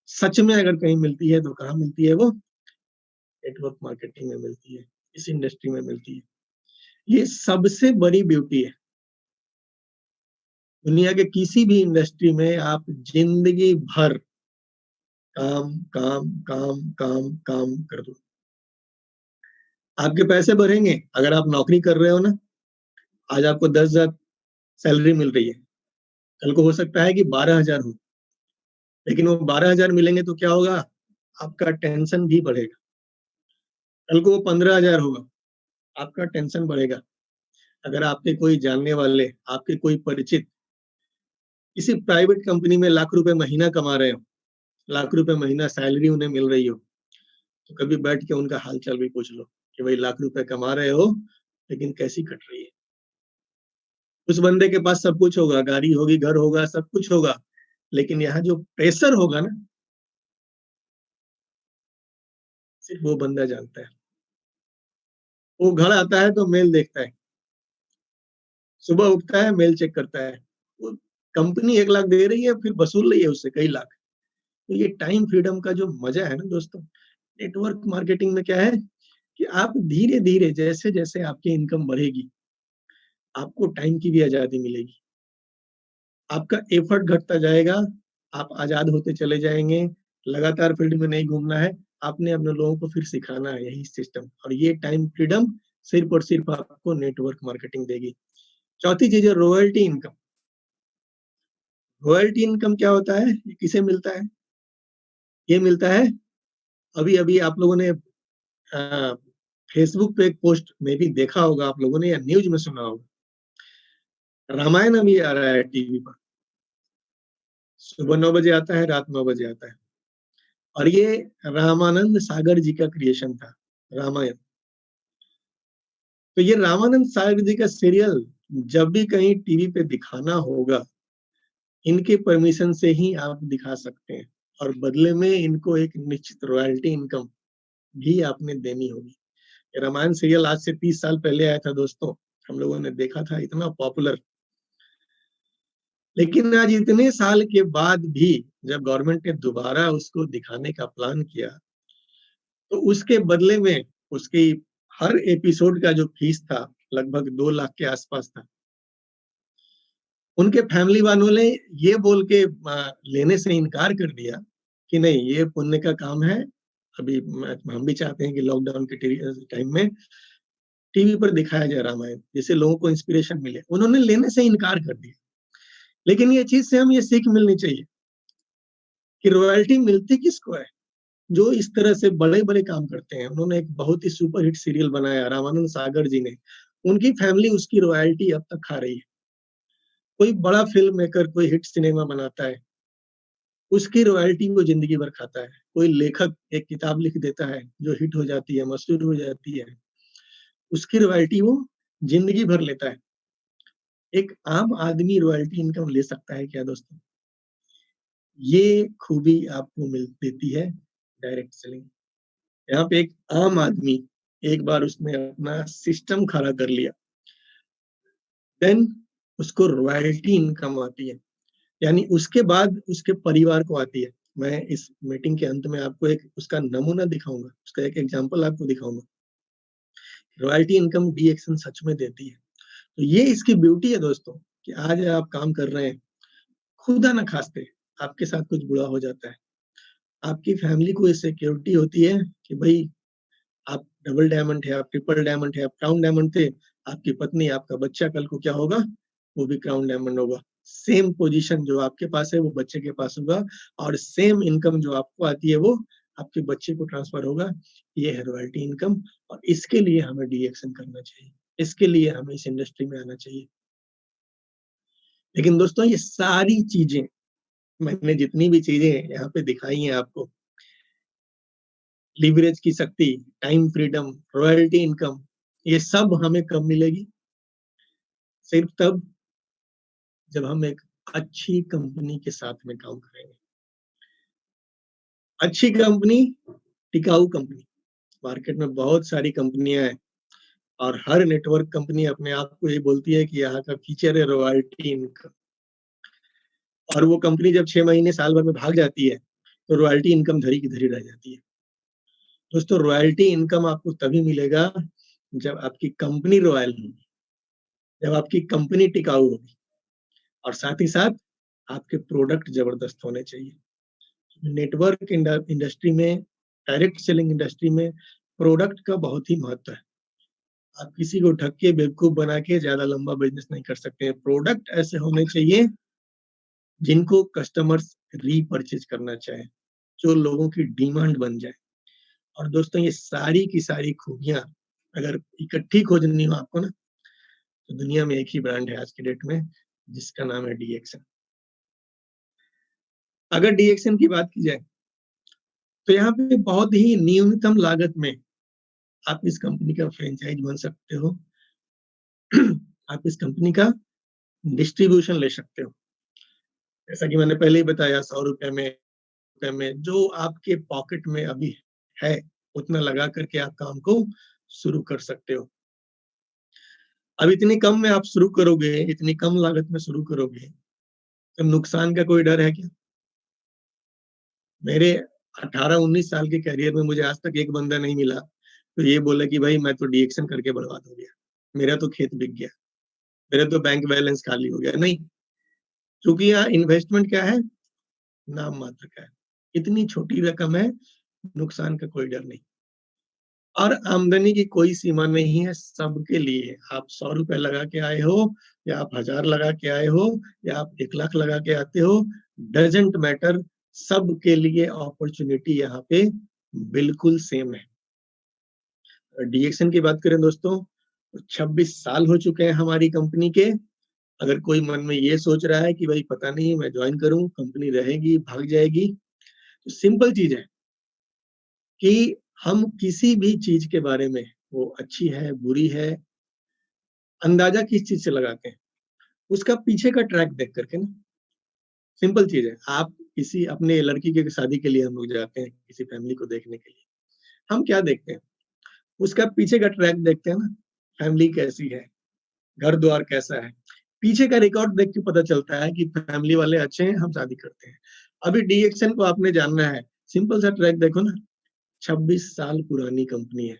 सच में अगर कहीं मिलती है तो कहाँ मिलती है, वो नेटवर्क मार्केटिंग में मिलती है, इस इंडस्ट्री में मिलती है। ये सबसे बड़ी ब्यूटी है। दुनिया के किसी भी इंडस्ट्री में आप जिंदगी भर काम काम काम काम काम कर दो, आपके पैसे बढ़ेंगे। अगर आप नौकरी कर रहे हो ना, आज आपको 10,000 सैलरी मिल रही है, कल को हो सकता है कि 12,000 हो, लेकिन वो 12,000 मिलेंगे तो क्या होगा, आपका टेंशन भी बढ़ेगा। कल को वो 15,000 होगा, आपका टेंशन बढ़ेगा। अगर आपके कोई जानने वाले, आपके कोई परिचित किसी प्राइवेट कंपनी में लाख रुपए महीना कमा रहे हो, लाख रुपए महीना सैलरी उन्हें मिल रही हो, तो कभी बैठ के उनका हाल चाल भी पूछ लो कि भाई लाख रुपए कमा रहे हो लेकिन कैसी कट रही है। उस बंदे के पास सब कुछ होगा, गाड़ी होगी, घर होगा, सब कुछ होगा, लेकिन यहाँ जो प्रेशर होगा ना, सिर्फ वो बंदा जानता है। वो घर आता है तो मेल देखता है, सुबह उठता है मेल चेक करता है, वो कंपनी 1 लाख दे रही है, फिर वसूल रही है उससे कई लाख। तो ये टाइम फ्रीडम का जो मजा है ना दोस्तों, नेटवर्क मार्केटिंग में क्या है कि आप धीरे धीरे जैसे जैसे आपकी इनकम बढ़ेगी, आपको टाइम की भी आजादी मिलेगी, आपका एफर्ट घटता जाएगा, आप आजाद होते चले जाएंगे, लगातार फील्ड में नहीं घूमना है, आपने अपने लोगों को फिर सिखाना है यही सिस्टम, और ये टाइम फ्रीडम सिर्फ और सिर्फ आपको नेटवर्क मार्केटिंग देगी। चौथी चीज है रॉयल्टी इनकम। रॉयल्टी इनकम क्या होता है, ये किसे मिलता है? ये मिलता है, अभी अभी आप लोगों ने फेसबुक पे एक पोस्ट में भी देखा होगा आप लोगों ने, या न्यूज में सुना होगा, रामायण अभी आ रहा है टीवी पर, सुबह 9 बजे आता है, रात 9 बजे आता है, और ये रामानंद सागर जी का क्रिएशन था, रामायण। तो ये रामानंद सागर जी का सीरियल जब भी कहीं टीवी पे दिखाना होगा, इनके परमिशन से ही आप दिखा सकते हैं, और बदले में इनको एक निश्चित रॉयल्टी इनकम भी आपने देनी होगी। रामायण सीरियल आज से 30 साल पहले आया था दोस्तों, हम लोगों ने देखा था, इतना पॉपुलर। लेकिन आज इतने साल के बाद भी जब गवर्नमेंट ने दोबारा उसको दिखाने का प्लान किया, तो उसके बदले में उसकी हर एपिसोड का जो फीस था लगभग 2 लाख के आसपास था। उनके फैमिली वालों ने ये बोल के लेने से इनकार कर दिया कि नहीं, ये पुण्य का काम है, अभी हम भी चाहते हैं कि लॉकडाउन के टाइम में टीवी पर दिखाया जाए रामायण, जिससे लोगों को इंस्पिरेशन मिले। उन्होंने लेने से इनकार कर दिया। लेकिन ये चीज से हम ये सीख मिलनी चाहिए कि रॉयल्टी मिलती किसको है, जो इस तरह से बड़े बड़े काम करते हैं। उन्होंने एक बहुत ही सुपर हिट सीरियल बनाया रामानंद सागर जी ने, उनकी फैमिली उसकी रॉयल्टी अब तक खा रही है। कोई बड़ा फिल्म मेकर कोई हिट सिनेमा बनाता है, उसकी रॉयल्टी वो जिंदगी भर खाता है। कोई लेखक एक किताब लिख देता है जो हिट हो जाती है, मशहूर हो जाती है, उसकी रॉयल्टी वो जिंदगी भर लेता है। एक आम आदमी रॉयल्टी इनकम ले सकता है क्या दोस्तों? ये खूबी आपको मिल देती है डायरेक्ट सेलिंग। यहाँ पे एक आम आदमी, एक बार उसने अपना सिस्टम खड़ा कर लिया, देन उसको रॉयल्टी इनकम आती है, यानी उसके बाद उसके परिवार को आती है। मैं इस मीटिंग के अंत में आपको एक उसका नमूना दिखाऊंगा, उसका एक एग्जांपल आपको दिखाऊंगा। रॉयल्टी इनकम डीएक्सन सच में देती है। तो ये इसकी ब्यूटी है दोस्तों, कि आज आप काम कर रहे हैं, खुदा न खास्ते आपके साथ कुछ बुरा हो जाता है, आपकी फैमिली को ये सिक्योरिटी होती है कि भाई आप डबल डायमंड है, आप ट्रिपल डायमंड है, आप क्राउन डायमंड थे, आपकी पत्नी, आपका बच्चा कल को क्या होगा, वो भी क्राउन डायमंड होगा। सेम पोजीशन जो आपके पास है वो बच्चे के पास होगा, और सेम इनकम जो आपको आती है वो आपके बच्चे को ट्रांसफर होगा। ये है रॉयल्टी इनकम, और इसके लिए हमें डीएक्शन करना चाहिए, इसके लिए हमें इस इंडस्ट्री में आना चाहिए। लेकिन दोस्तों ये सारी चीजें, मैंने जितनी भी चीजें यहाँ पे दिखाई हैं आपको, लीवरेज की शक्ति, टाइम फ्रीडम, रॉयल्टी इनकम, ये सब हमें कब मिलेगी? सिर्फ तब जब हम एक अच्छी कंपनी के साथ में काम करेंगे। अच्छी कंपनी, टिकाऊ कंपनी। मार्केट में बहुत सारी कंपनियां हैं, और हर नेटवर्क कंपनी अपने आप को ये बोलती है कि यहाँ का फीचर है रॉयल्टी इनकम, और वो कंपनी जब 6 महीने साल भर में भाग जाती है तो रॉयल्टी इनकम धरी की धरी रह जाती है। दोस्तों रॉयल्टी इनकम आपको तभी मिलेगा जब आपकी कंपनी रॉयल होगी, जब आपकी कंपनी टिकाऊ होगी, और साथ ही साथ आपके प्रोडक्ट जबरदस्त होने चाहिए। नेटवर्क इंडस्ट्री में, डायरेक्ट सेलिंग इंडस्ट्री में प्रोडक्ट का बहुत ही महत्व है। आप किसी को ठग के बेवकूफ बना के ज्यादा लंबा बिजनेस नहीं कर सकते हैं। प्रोडक्ट ऐसे होने चाहिए जिनको कस्टमर्स रीपरचेज करना चाहे, जो लोगों की डिमांड बन जाए। और दोस्तों ये सारी की सारी खूबियां अगर इकट्ठी खोजनी हो आपको ना, तो दुनिया में एक ही ब्रांड है आज की डेट में, जिसका नाम है डीएक्सन। अगर डीएक्सन की बात की जाए तो यहाँ पे बहुत ही न्यूनतम लागत में आप इस कंपनी का फ्रेंचाइज बन सकते हो। आप इस कंपनी का डिस्ट्रीब्यूशन ले सकते हो। जैसा कि मैंने पहले ही बताया, 100 रुपए में जो आपके पॉकेट में अभी है, उतना लगा करके आप काम को शुरू कर सकते हो। अब इतनी कम में आप शुरू करोगे, इतनी कम लागत में शुरू करोगे, तो नुकसान का कोई डर है क्या? मेरे 18-19 साल के करियर में मुझे आज तक एक बंदा नहीं मिला तो ये बोले कि भाई मैं तो डीएक्शन करके बर्बाद हो गया, मेरा तो खेत बिक गया, मेरा तो बैंक बैलेंस खाली हो गया। नहीं, क्योंकि यहाँ इन्वेस्टमेंट क्या है, नाम मात्र का है। इतनी छोटी रकम है, नुकसान का कोई डर नहीं और आमदनी की कोई सीमा नहीं है सबके लिए। आप 100 रुपए लगा के आए हो या आप 1000 लगा के आए हो या आप 1 लाख लगा के आते हो, डजंट मैटर, सबके लिए अपॉर्चुनिटी यहाँ पे बिल्कुल सेम है। डीएक्शन की बात करें दोस्तों, 26 साल हो चुके हैं हमारी कंपनी के। अगर कोई मन में ये सोच रहा है कि भाई पता नहीं मैं ज्वाइन करूं, कंपनी रहेगी, भाग जाएगी, तो सिंपल चीज है कि हम किसी भी चीज के बारे में, वो अच्छी है, बुरी है, अंदाजा किस चीज से लगाते हैं? उसका पीछे का ट्रैक देख करके ना। सिंपल चीज है, आप किसी अपने लड़की के शादी के लिए हम लोग जाते हैं, किसी फैमिली को देखने के लिए, हम क्या देखते हैं? उसका पीछे का ट्रैक देखते हैं ना, फैमिली कैसी है, घर द्वार कैसा है, पीछे का रिकॉर्ड देख के पता चलता है कि फैमिली वाले अच्छे हैं, हम शादी करते हैं। अभी डीएक्शन को आपने जानना है, सिंपल सा ट्रैक देखो ना, 26 साल पुरानी कंपनी है।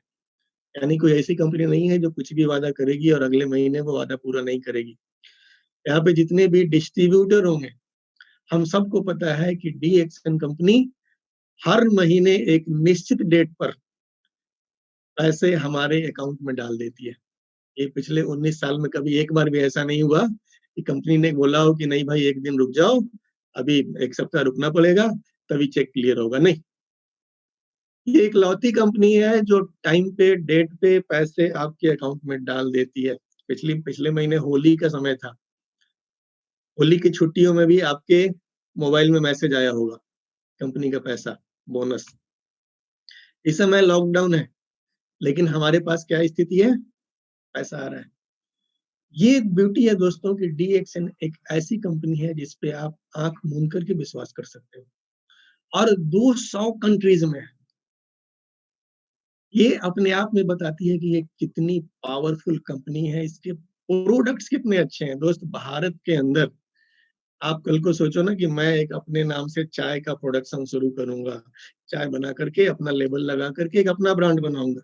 यानी कोई ऐसी कंपनी नहीं है जो कुछ भी वादा करेगी और अगले महीने वो वादा पूरा नहीं करेगी। यहाँ पे जितने भी डिस्ट्रीब्यूटर होंगे, हम सबको पता है कि डीएक्शन कंपनी हर महीने एक निश्चित डेट पर पैसे हमारे अकाउंट में डाल देती है। ये पिछले 19 साल में कभी एक बार भी ऐसा नहीं हुआ कि कंपनी ने बोला हो कि नहीं भाई एक दिन रुक जाओ, अभी 1 सप्ताह रुकना पड़ेगा, तभी चेक क्लियर होगा। नहीं, ये इकलौती कंपनी है जो टाइम पे, डेट पे पैसे आपके अकाउंट में डाल देती है। पिछले महीने होली का समय था, होली की छुट्टियों में भी आपके मोबाइल में मैसेज आया होगा, कंपनी का पैसा, बोनस। इस समय लॉकडाउन है, लेकिन हमारे पास क्या स्थिति है, पैसा आ रहा है। ये ब्यूटी है दोस्तों कि डीएक्शन एक ऐसी कंपनी है जिसपे आप आंख मूंद करके विश्वास कर सकते हो और 200 कंट्रीज में। ये अपने आप में बताती है कि ये कितनी पावरफुल कंपनी है, इसके प्रोडक्ट्स कितने अच्छे हैं। दोस्त, भारत के अंदर आप कल को सोचो ना कि मैं एक अपने नाम से चाय का प्रोडक्शन शुरू करूंगा, चाय बना करके अपना लेबल लगा करके एक अपना ब्रांड बनाऊंगा।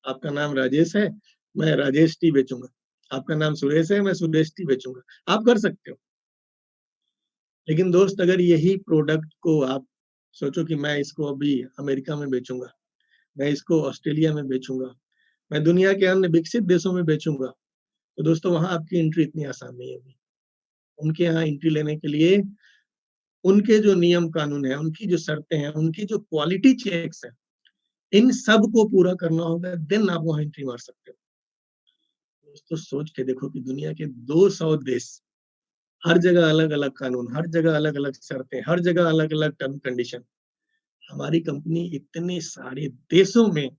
आपका नाम राजेश है, मैं राजेश टी बेचूंगा। आपका नाम सुरेश है, मैं सुरेश टी बेचूंगा। आप कर सकते हो। लेकिन दोस्त, अगर यही प्रोडक्ट को आप सोचो कि मैं इसको अभी अमेरिका में बेचूंगा, मैं इसको ऑस्ट्रेलिया में बेचूंगा, मैं दुनिया के अन्य विकसित देशों में बेचूंगा, तो दोस्तों वहां आपकी एंट्री इतनी आसान नहीं होगी। उनके यहाँ एंट्री लेने के लिए उनके जो नियम कानून है, उनकी जो शर्तें हैं, उनकी जो क्वालिटी चेक्स है, इन सब को पूरा करना होगा, देन आप वहां एंट्री मार सकते हो। दोस्तों, सोच के देखो कि दुनिया के 200 देश, हर जगह अलग अलग कानून, हर जगह अलग अलग शर्तें, हर जगह अलग अलग टर्म कंडीशन। हमारी कंपनी इतने सारे देशों में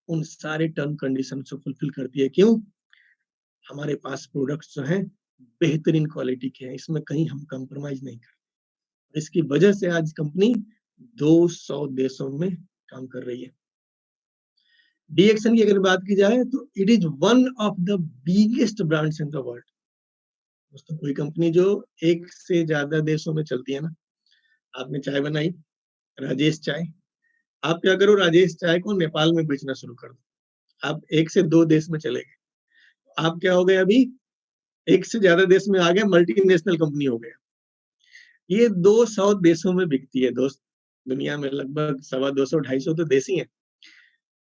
उन सारे टर्म कंडीशन को फुलफिल करती है। क्यों? हमारे पास प्रोडक्ट्स जो हैं बेहतरीन क्वालिटी के हैं, इसमें कहीं हम कंप्रोमाइज नहीं करते। इसकी वजह से आज कंपनी 200 देशों में काम कर रही है। डीएक्शन की अगर बात की जाए तो it is one of the biggest brands in the world. दोस्तों, कोई कंपनी जो एक से ज्यादा देशों में चलती है ना, आपने चाय बनाई, राजेश चाय, आप क्या करो, राजेश चाय को नेपाल में बेचना शुरू कर दो। आप 1 से 2 देश में चले गए, आप क्या हो गए, अभी 1 से ज्यादा देश में आ गए, मल्टीनेशनल कंपनी हो गया। ये 200 देशों में बिकती है दोस्त। दुनिया में लगभग 250-250 तो देश ही हैं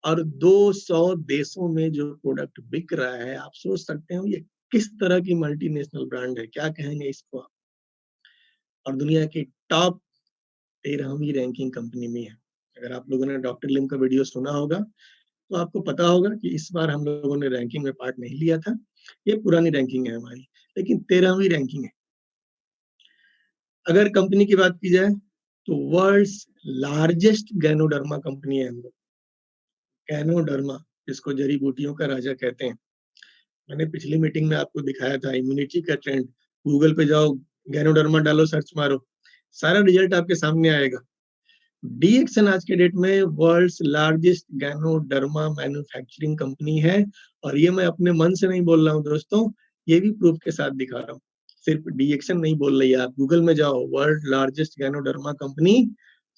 और 200 देशों में जो प्रोडक्ट बिक रहा है, आप सोच सकते हो ये किस तरह की मल्टीनेशनल ब्रांड है, क्या कहेंगे इसको आप। और दुनिया की टॉप 13वीं रैंकिंग कंपनी में है। अगर आप लोगों ने डॉक्टर लिम का वीडियो सुना होगा तो आपको पता होगा कि इस बार हम लोगों ने रैंकिंग में पार्ट नहीं लिया था, ये पुरानी रैंकिंग है हमारी, लेकिन 13वीं रैंकिंग है। अगर कंपनी की बात की जाए तो वर्ल्ड्स लार्जेस्ट गैनोडर्मा कंपनी है हम लोग। गैनोडर्मा, जिसको जड़ी बूटियों का राजा कहते हैं। मैंने पिछली मीटिंग में आपको दिखाया था इम्यूनिटी का ट्रेंड। गूगल पे जाओ, गैनोडर्मा डालो, सर्च मारो, सारा रिजल्ट आपके सामने आएगा। डीएक्सन आज के डेट में world's largest ganoderma manufacturing company है। और ये मैं अपने मन से नहीं बोल रहा हूँ दोस्तों, ये भी प्रूफ के साथ दिखा रहा हूँ। सिर्फ डीएक्सन नहीं बोल रही है, आप गूगल में जाओ, world largest ganoderma company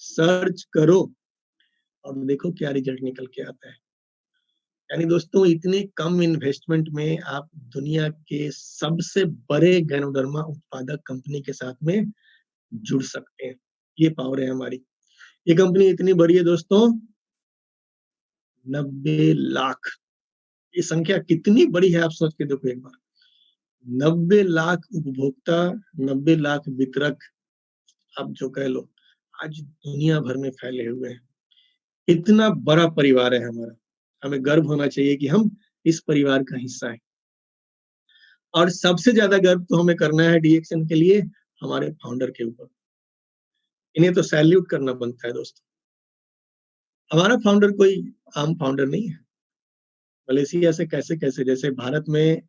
search करो और देखो क्या रिजल्ट निकल के आता है। यानी दोस्तों, इतने कम इन्वेस्टमेंट में आप दुनिया के सबसे बड़े गैनोडर्मा उत्पादक कंपनी के साथ में जुड़ सकते हैं। ये पावर है हमारी। ये कंपनी इतनी बड़ी है दोस्तों, 90 लाख। ये संख्या कितनी बड़ी है आप सोच के देखो एक बार। 90 लाख उपभोक्ता, 90 लाख वितरक, आप जो कह लो, आज दुनिया भर में फैले हुए हैं। इतना बड़ा परिवार है हमारा। हमें गर्व होना चाहिए कि हम इस परिवार का हिस्सा हैं। और सबसे ज्यादा गर्व तो हमें करना है डीएक्सन के लिए हमारे फाउंडर के ऊपर। इन्हें तो सैल्यूट करना बनता है दोस्तों। हमारा फाउंडर कोई आम फाउंडर नहीं है। मलेशिया से कैसे जैसे भारत में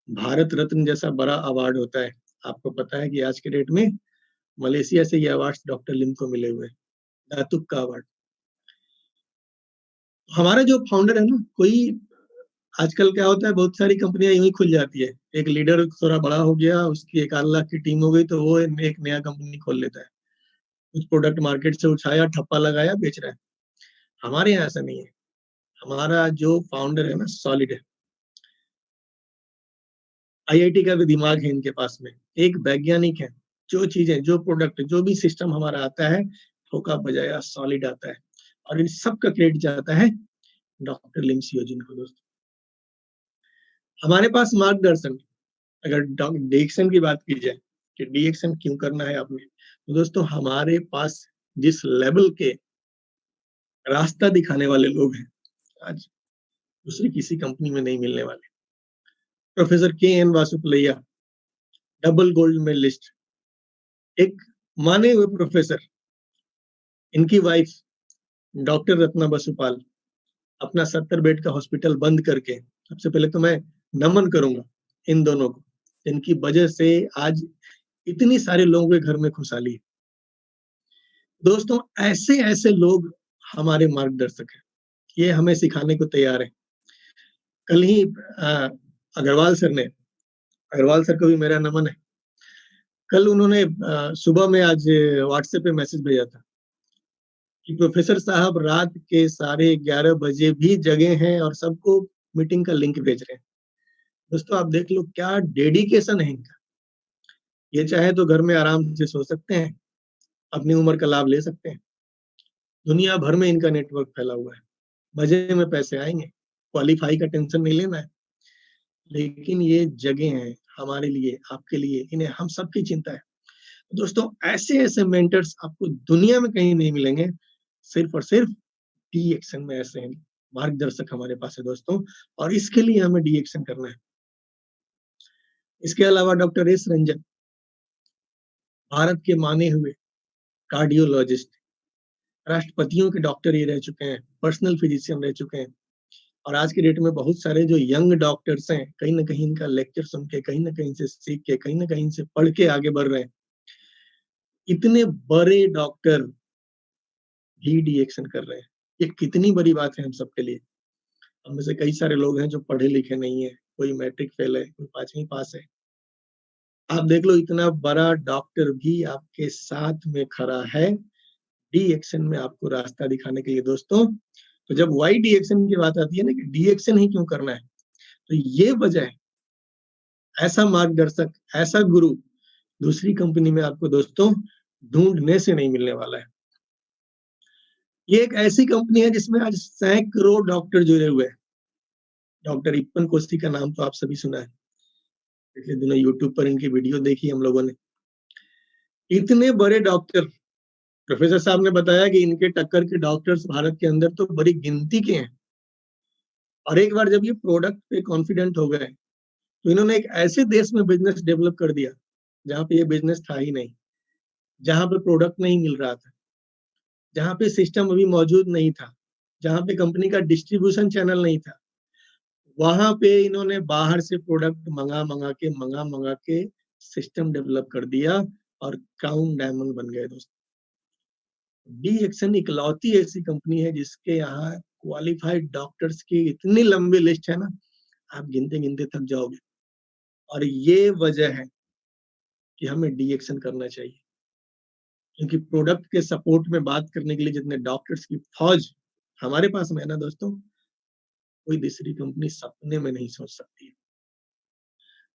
भारत रत्न जैसा बड़ा अवार्ड होता है, आपको पता है कि आज के डेट में मलेशिया से ये अवार्ड डॉक्टर लिम को मिले हुए हैं, दातुक का अवार्ड। हमारा जो फाउंडर है ना, कोई आजकल क्या होता है, बहुत सारी कंपनियां यूं ही खुल जाती है। एक लीडर थोड़ा बड़ा हो गया, उसकी 1 आध लाख की टीम हो गई, तो वो एक नया कंपनी खोल लेता है। कुछ प्रोडक्ट मार्केट से उठाया, ठप्पा लगाया, बेच रहा है। हमारे यहाँ ऐसा नहीं है। हमारा जो फाउंडर है ना, सॉलिड है। आईआईटी का भी दिमाग है इनके पास में, एक वैज्ञानिक है। जो चीजें, जो प्रोडक्ट, जो भी सिस्टम हमारा आता है, ठोका बजाया सॉलिड आता है। और इन सब का क्रेडिट जाता है डॉक्टर लिम सियोजिन को। दोस्तों, हमारे पास मार्गदर्शन, अगर डीएक्सन की बात की जाए कि डीएक्सन क्यों करना है आपने, तो दोस्तों हमारे पास जिस लेवल के रास्ता दिखाने वाले लोग हैं, आज दूसरी किसी कंपनी में नहीं मिलने वाले। Professor K N. Vasupalaiya, double gold medallist, एक माने हुए प्रोफेसर। इनकी वाइफ डॉक्टर रत्ना बसुपाल, अपना 70 बेड का हॉस्पिटल बंद करके, सबसे पहले तो मैं नमन करूंगा इन दोनों को। इनकी वजह से आज इतनी सारे लोगों के घर में खुशहाली है। दोस्तों, ऐसे ऐसे लोग हमारे मार्गदर्शक हैं। ये हमें सिखाने को तैयार है। कल ही अग्रवाल सर को भी मेरा नमन है। कल उन्होंने सुबह में आज व्हाट्सएप पे मैसेज भेजा था कि प्रोफेसर साहब रात के 11:30 बजे भी जगे हैं और सबको मीटिंग का लिंक भेज रहे हैं। दोस्तों, आप देख लो क्या डेडिकेशन है इनका। ये चाहे तो घर में आराम से सो सकते हैं, अपनी उम्र का लाभ ले सकते हैं। दुनिया भर में इनका नेटवर्क फैला हुआ है। मजे में पैसे आएंगे, क्वालिफाई का टेंशन नहीं लेना है। लेकिन ये जगह हैं हमारे लिए, आपके लिए, इन्हें हम सबकी चिंता है। दोस्तों, ऐसे ऐसे मेंटर्स आपको दुनिया में कहीं नहीं मिलेंगे, सिर्फ और सिर्फ डीएक्सन में ऐसे हैं मार्गदर्शक हमारे पास है दोस्तों। और इसके लिए हमें डीएक्सन करना है। इसके अलावा डॉक्टर एस रंजन, भारत के माने हुए कार्डियोलॉजिस्ट, राष्ट्रपतियों के डॉक्टर ये रह चुके हैं, पर्सनल फिजिशियन रह चुके हैं। और आज के डेट में बहुत सारे जो यंग डॉक्टर्स हैं, कहीं ना कहीं इनका लेक्चर सुन के, कहीं ना कहीं से सीख के, कहीं ना कहीं से पढ़ के आगे बढ़ रहे हैं। इतने बड़े डॉक्टर भी डीएक्सन कर रहे हैं। ये कितनी बड़ी बात है हम सबके लिए। हम में से कई सारे लोग हैं जो पढ़े लिखे नहीं है, कोई मैट्रिक फेल है, कोई 5वीं पास है। आप देख लो, इतना बड़ा डॉक्टर भी आपके साथ में खड़ा है डीएक्सन में आपको रास्ता दिखाने के लिए। दोस्तों, तो जब वाई डीएक्सन की बात आती है ना कि डीएक्सन ही क्यों करना है, तो ये वजह है। ऐसा मार्गदर्शक, ऐसा गुरु दूसरी कंपनी में आपको दोस्तों ढूंढने से नहीं मिलने वाला है। ये एक ऐसी कंपनी है जिसमें आज सैकड़ों डॉक्टर जुड़े हुए हैं। डॉक्टर इप्पन कोस्टी का नाम तो आप सभी सुना है, पिछले दिनों यूट्यूब पर इनकी वीडियो देखी हम लोगों ने। इतने बड़े डॉक्टर, प्रोफेसर साहब ने बताया कि इनके टक्कर के डॉक्टर्स भारत के अंदर तो बड़ी गिनती के हैं। और एक बार जब ये प्रोडक्ट पे कॉन्फिडेंट हो गए, तो इन्होंने एक ऐसे देश में बिजनेस डेवलप कर दिया जहां पे ये बिजनेस था ही नहीं, जहां पे प्रोडक्ट नहीं मिल रहा था। जहाँ पे सिस्टम अभी मौजूद नहीं था, जहाँ पे कंपनी का डिस्ट्रीब्यूशन चैनल नहीं था, वहां पे इन्होंने बाहर से प्रोडक्ट मंगा के सिस्टम डेवलप कर दिया और क्राउन डायमंड बन गए दोस्तों। डी एक्शन इकलौती ऐसी कंपनी है जिसके यहाँ क्वालिफाइड डॉक्टर्स की इतनी लंबी लिस्ट है ना, आप गिनते गिनते थक जाओगे। और ये वजह है कि हमें डी एक्शन करना चाहिए, क्योंकि प्रोडक्ट के सपोर्ट में बात करने के लिए जितने डॉक्टर्स की फौज हमारे पास में है ना दोस्तों, कोई दूसरी कंपनी सपने में नहीं सोच सकती है।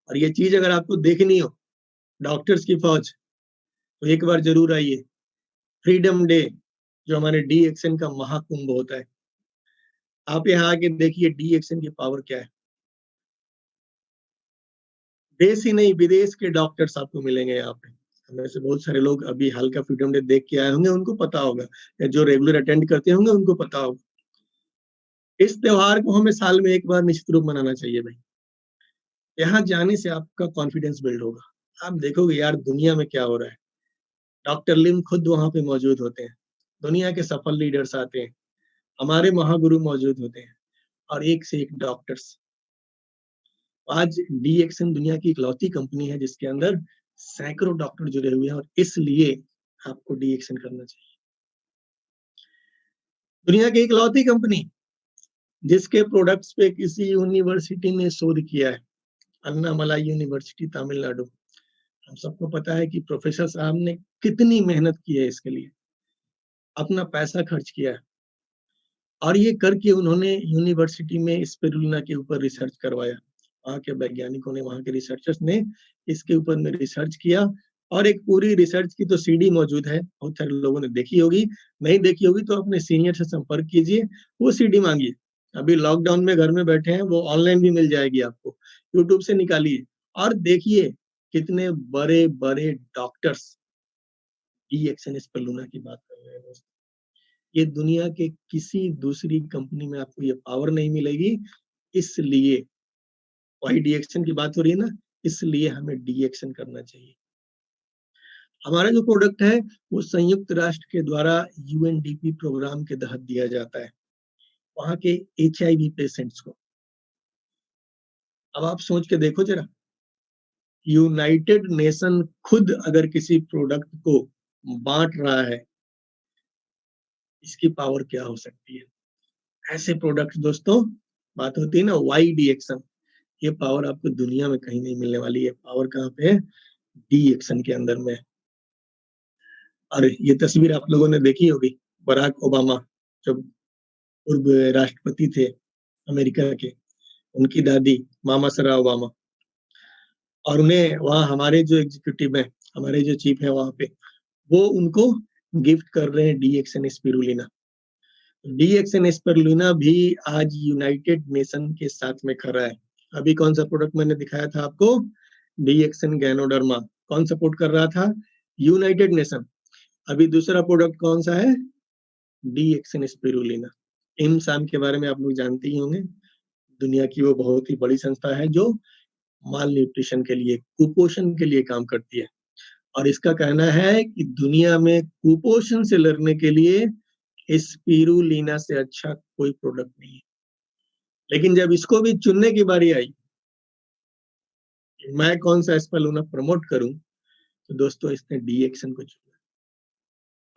और ये चीज अगर आपको देखनी हो, डॉक्टर्स की फौज, तो एक बार जरूर आइए फ्रीडम डे, जो हमारे डी एक्शन का महाकुंभ होता है। आप यहाँ आके देखिए डी एक्शन की पावर क्या है। देश ही नहीं, विदेश के डॉक्टर्स आपको मिलेंगे यहाँ पे। हमें से बहुत सारे लोग अभी हाल का फ्रीडम डे देख के आए होंगे, उनको पता होगा, या जो रेगुलर अटेंड करते होंगे उनको पता होगा। इस त्योहार को हमें साल में एक बार निश्चित रूप मनाना चाहिए भाई। यहाँ जाने से आपका कॉन्फिडेंस बिल्ड होगा, आप देखोगे यार दुनिया में क्या हो रहा है। डॉक्टर लिम खुद वहां पे मौजूद होते हैं, दुनिया के सफल लीडर्स आते हैं, हमारे महागुरु मौजूद होते हैं, और एक से एक डॉक्टर्स। आज डी एक्शन दुनिया की इकलौती कंपनी है जिसके अंदर सैकड़ों डॉक्टर जुड़े हुए हैं, और इसलिए आपको डी एक्शन करना चाहिए। दुनिया की इकलौती कंपनी जिसके प्रोडक्ट्स पे किसी यूनिवर्सिटी ने शोध किया है, अन्नामलाई यूनिवर्सिटी तमिलनाडु। हम सबको पता है कि प्रोफेसर साहब ने कितनी मेहनत की है इसके लिए, अपना पैसा खर्च किया है, और ये करके उन्होंने यूनिवर्सिटी में स्पिरुलिना के ऊपर रिसर्च करवाया। वहाँ के वैज्ञानिकों ने, वहाँ के रिसर्चर्स ने इसके ऊपर में रिसर्च किया, और एक पूरी रिसर्च की तो सीडी मौजूद है, बहुत सारे लोगों ने देखी होगी, नहीं देखी होगी तो अपने सीनियर से संपर्क कीजिए, वो सीडी मांगिए। अभी लॉकडाउन में घर में बैठे हैं, वो ऑनलाइन भी मिल जाएगी आपको, यूट्यूब से निकालिए और देखिए कितने बड़े बड़े डॉक्टर्स डी एक्शन स्पिरुलिना की बात कर रहे हैं दोस्तों। ये दुनिया के किसी दूसरी कंपनी में आपको ये पावर नहीं मिलेगी, इसलिए वही डी एक्शन की बात हो रही है ना, इसलिए हमें डी एक्शन करना चाहिए। हमारा जो प्रोडक्ट है वो संयुक्त राष्ट्र के द्वारा यूएनडीपी प्रोग्राम के तहत दिया जाता है वहां के HIV पेशेंट्स को। अब आप सोच के देखो जरा, यूनाइटेड नेशन खुद अगर किसी प्रोडक्ट को बांट रहा है, इसकी पावर क्या हो सकती है। ऐसे प्रोडक्ट दोस्तों, बात होती है ना वाई डी एक्शन, ये पावर आपको दुनिया में कहीं नहीं मिलने वाली है। पावर कहाँ पे है? डी एक्शन के अंदर में। और ये तस्वीर आप लोगों ने देखी होगी, बराक ओबामा जब पूर्व राष्ट्रपति थे अमेरिका के, उनकी दादी मामा सरा ओबामा, और उन्हें वहाँ हमारे जो एग्जीक्यूटिव है, हमारे जो चीफ है वहाँ पे, वो उनको गिफ्ट कर रहे हैं D action spirulina. D action spirulina भी आज यूनाइटेड नेशन के साथ में खड़ा है। अभी कौन सा प्रोडक्ट मैंने दिखाया था आपको? D action ganoderma. कौन सपोर्ट कर रहा था? United nation. अभी दूसरा प्रोडक्ट कौन सा है? D action spirulina. इमसाम के बारे में आप लोग जानते ही होंगे, दुनिया की वो बहुत ही बड़ी संस्था है जो माल न्यूट्रिशन के लिए, कुपोषण के लिए काम करती है, और इसका कहना है कि दुनिया में कुपोषण से लड़ने के लिए स्पिरुलिना से अच्छा कोई प्रोडक्ट नहीं है। लेकिन जब इसको भी चुनने की बारी आई, मैं कौन सा स्पिरुलिना प्रमोट करूं, तो दोस्तों इसने डी एक्शन को चुना।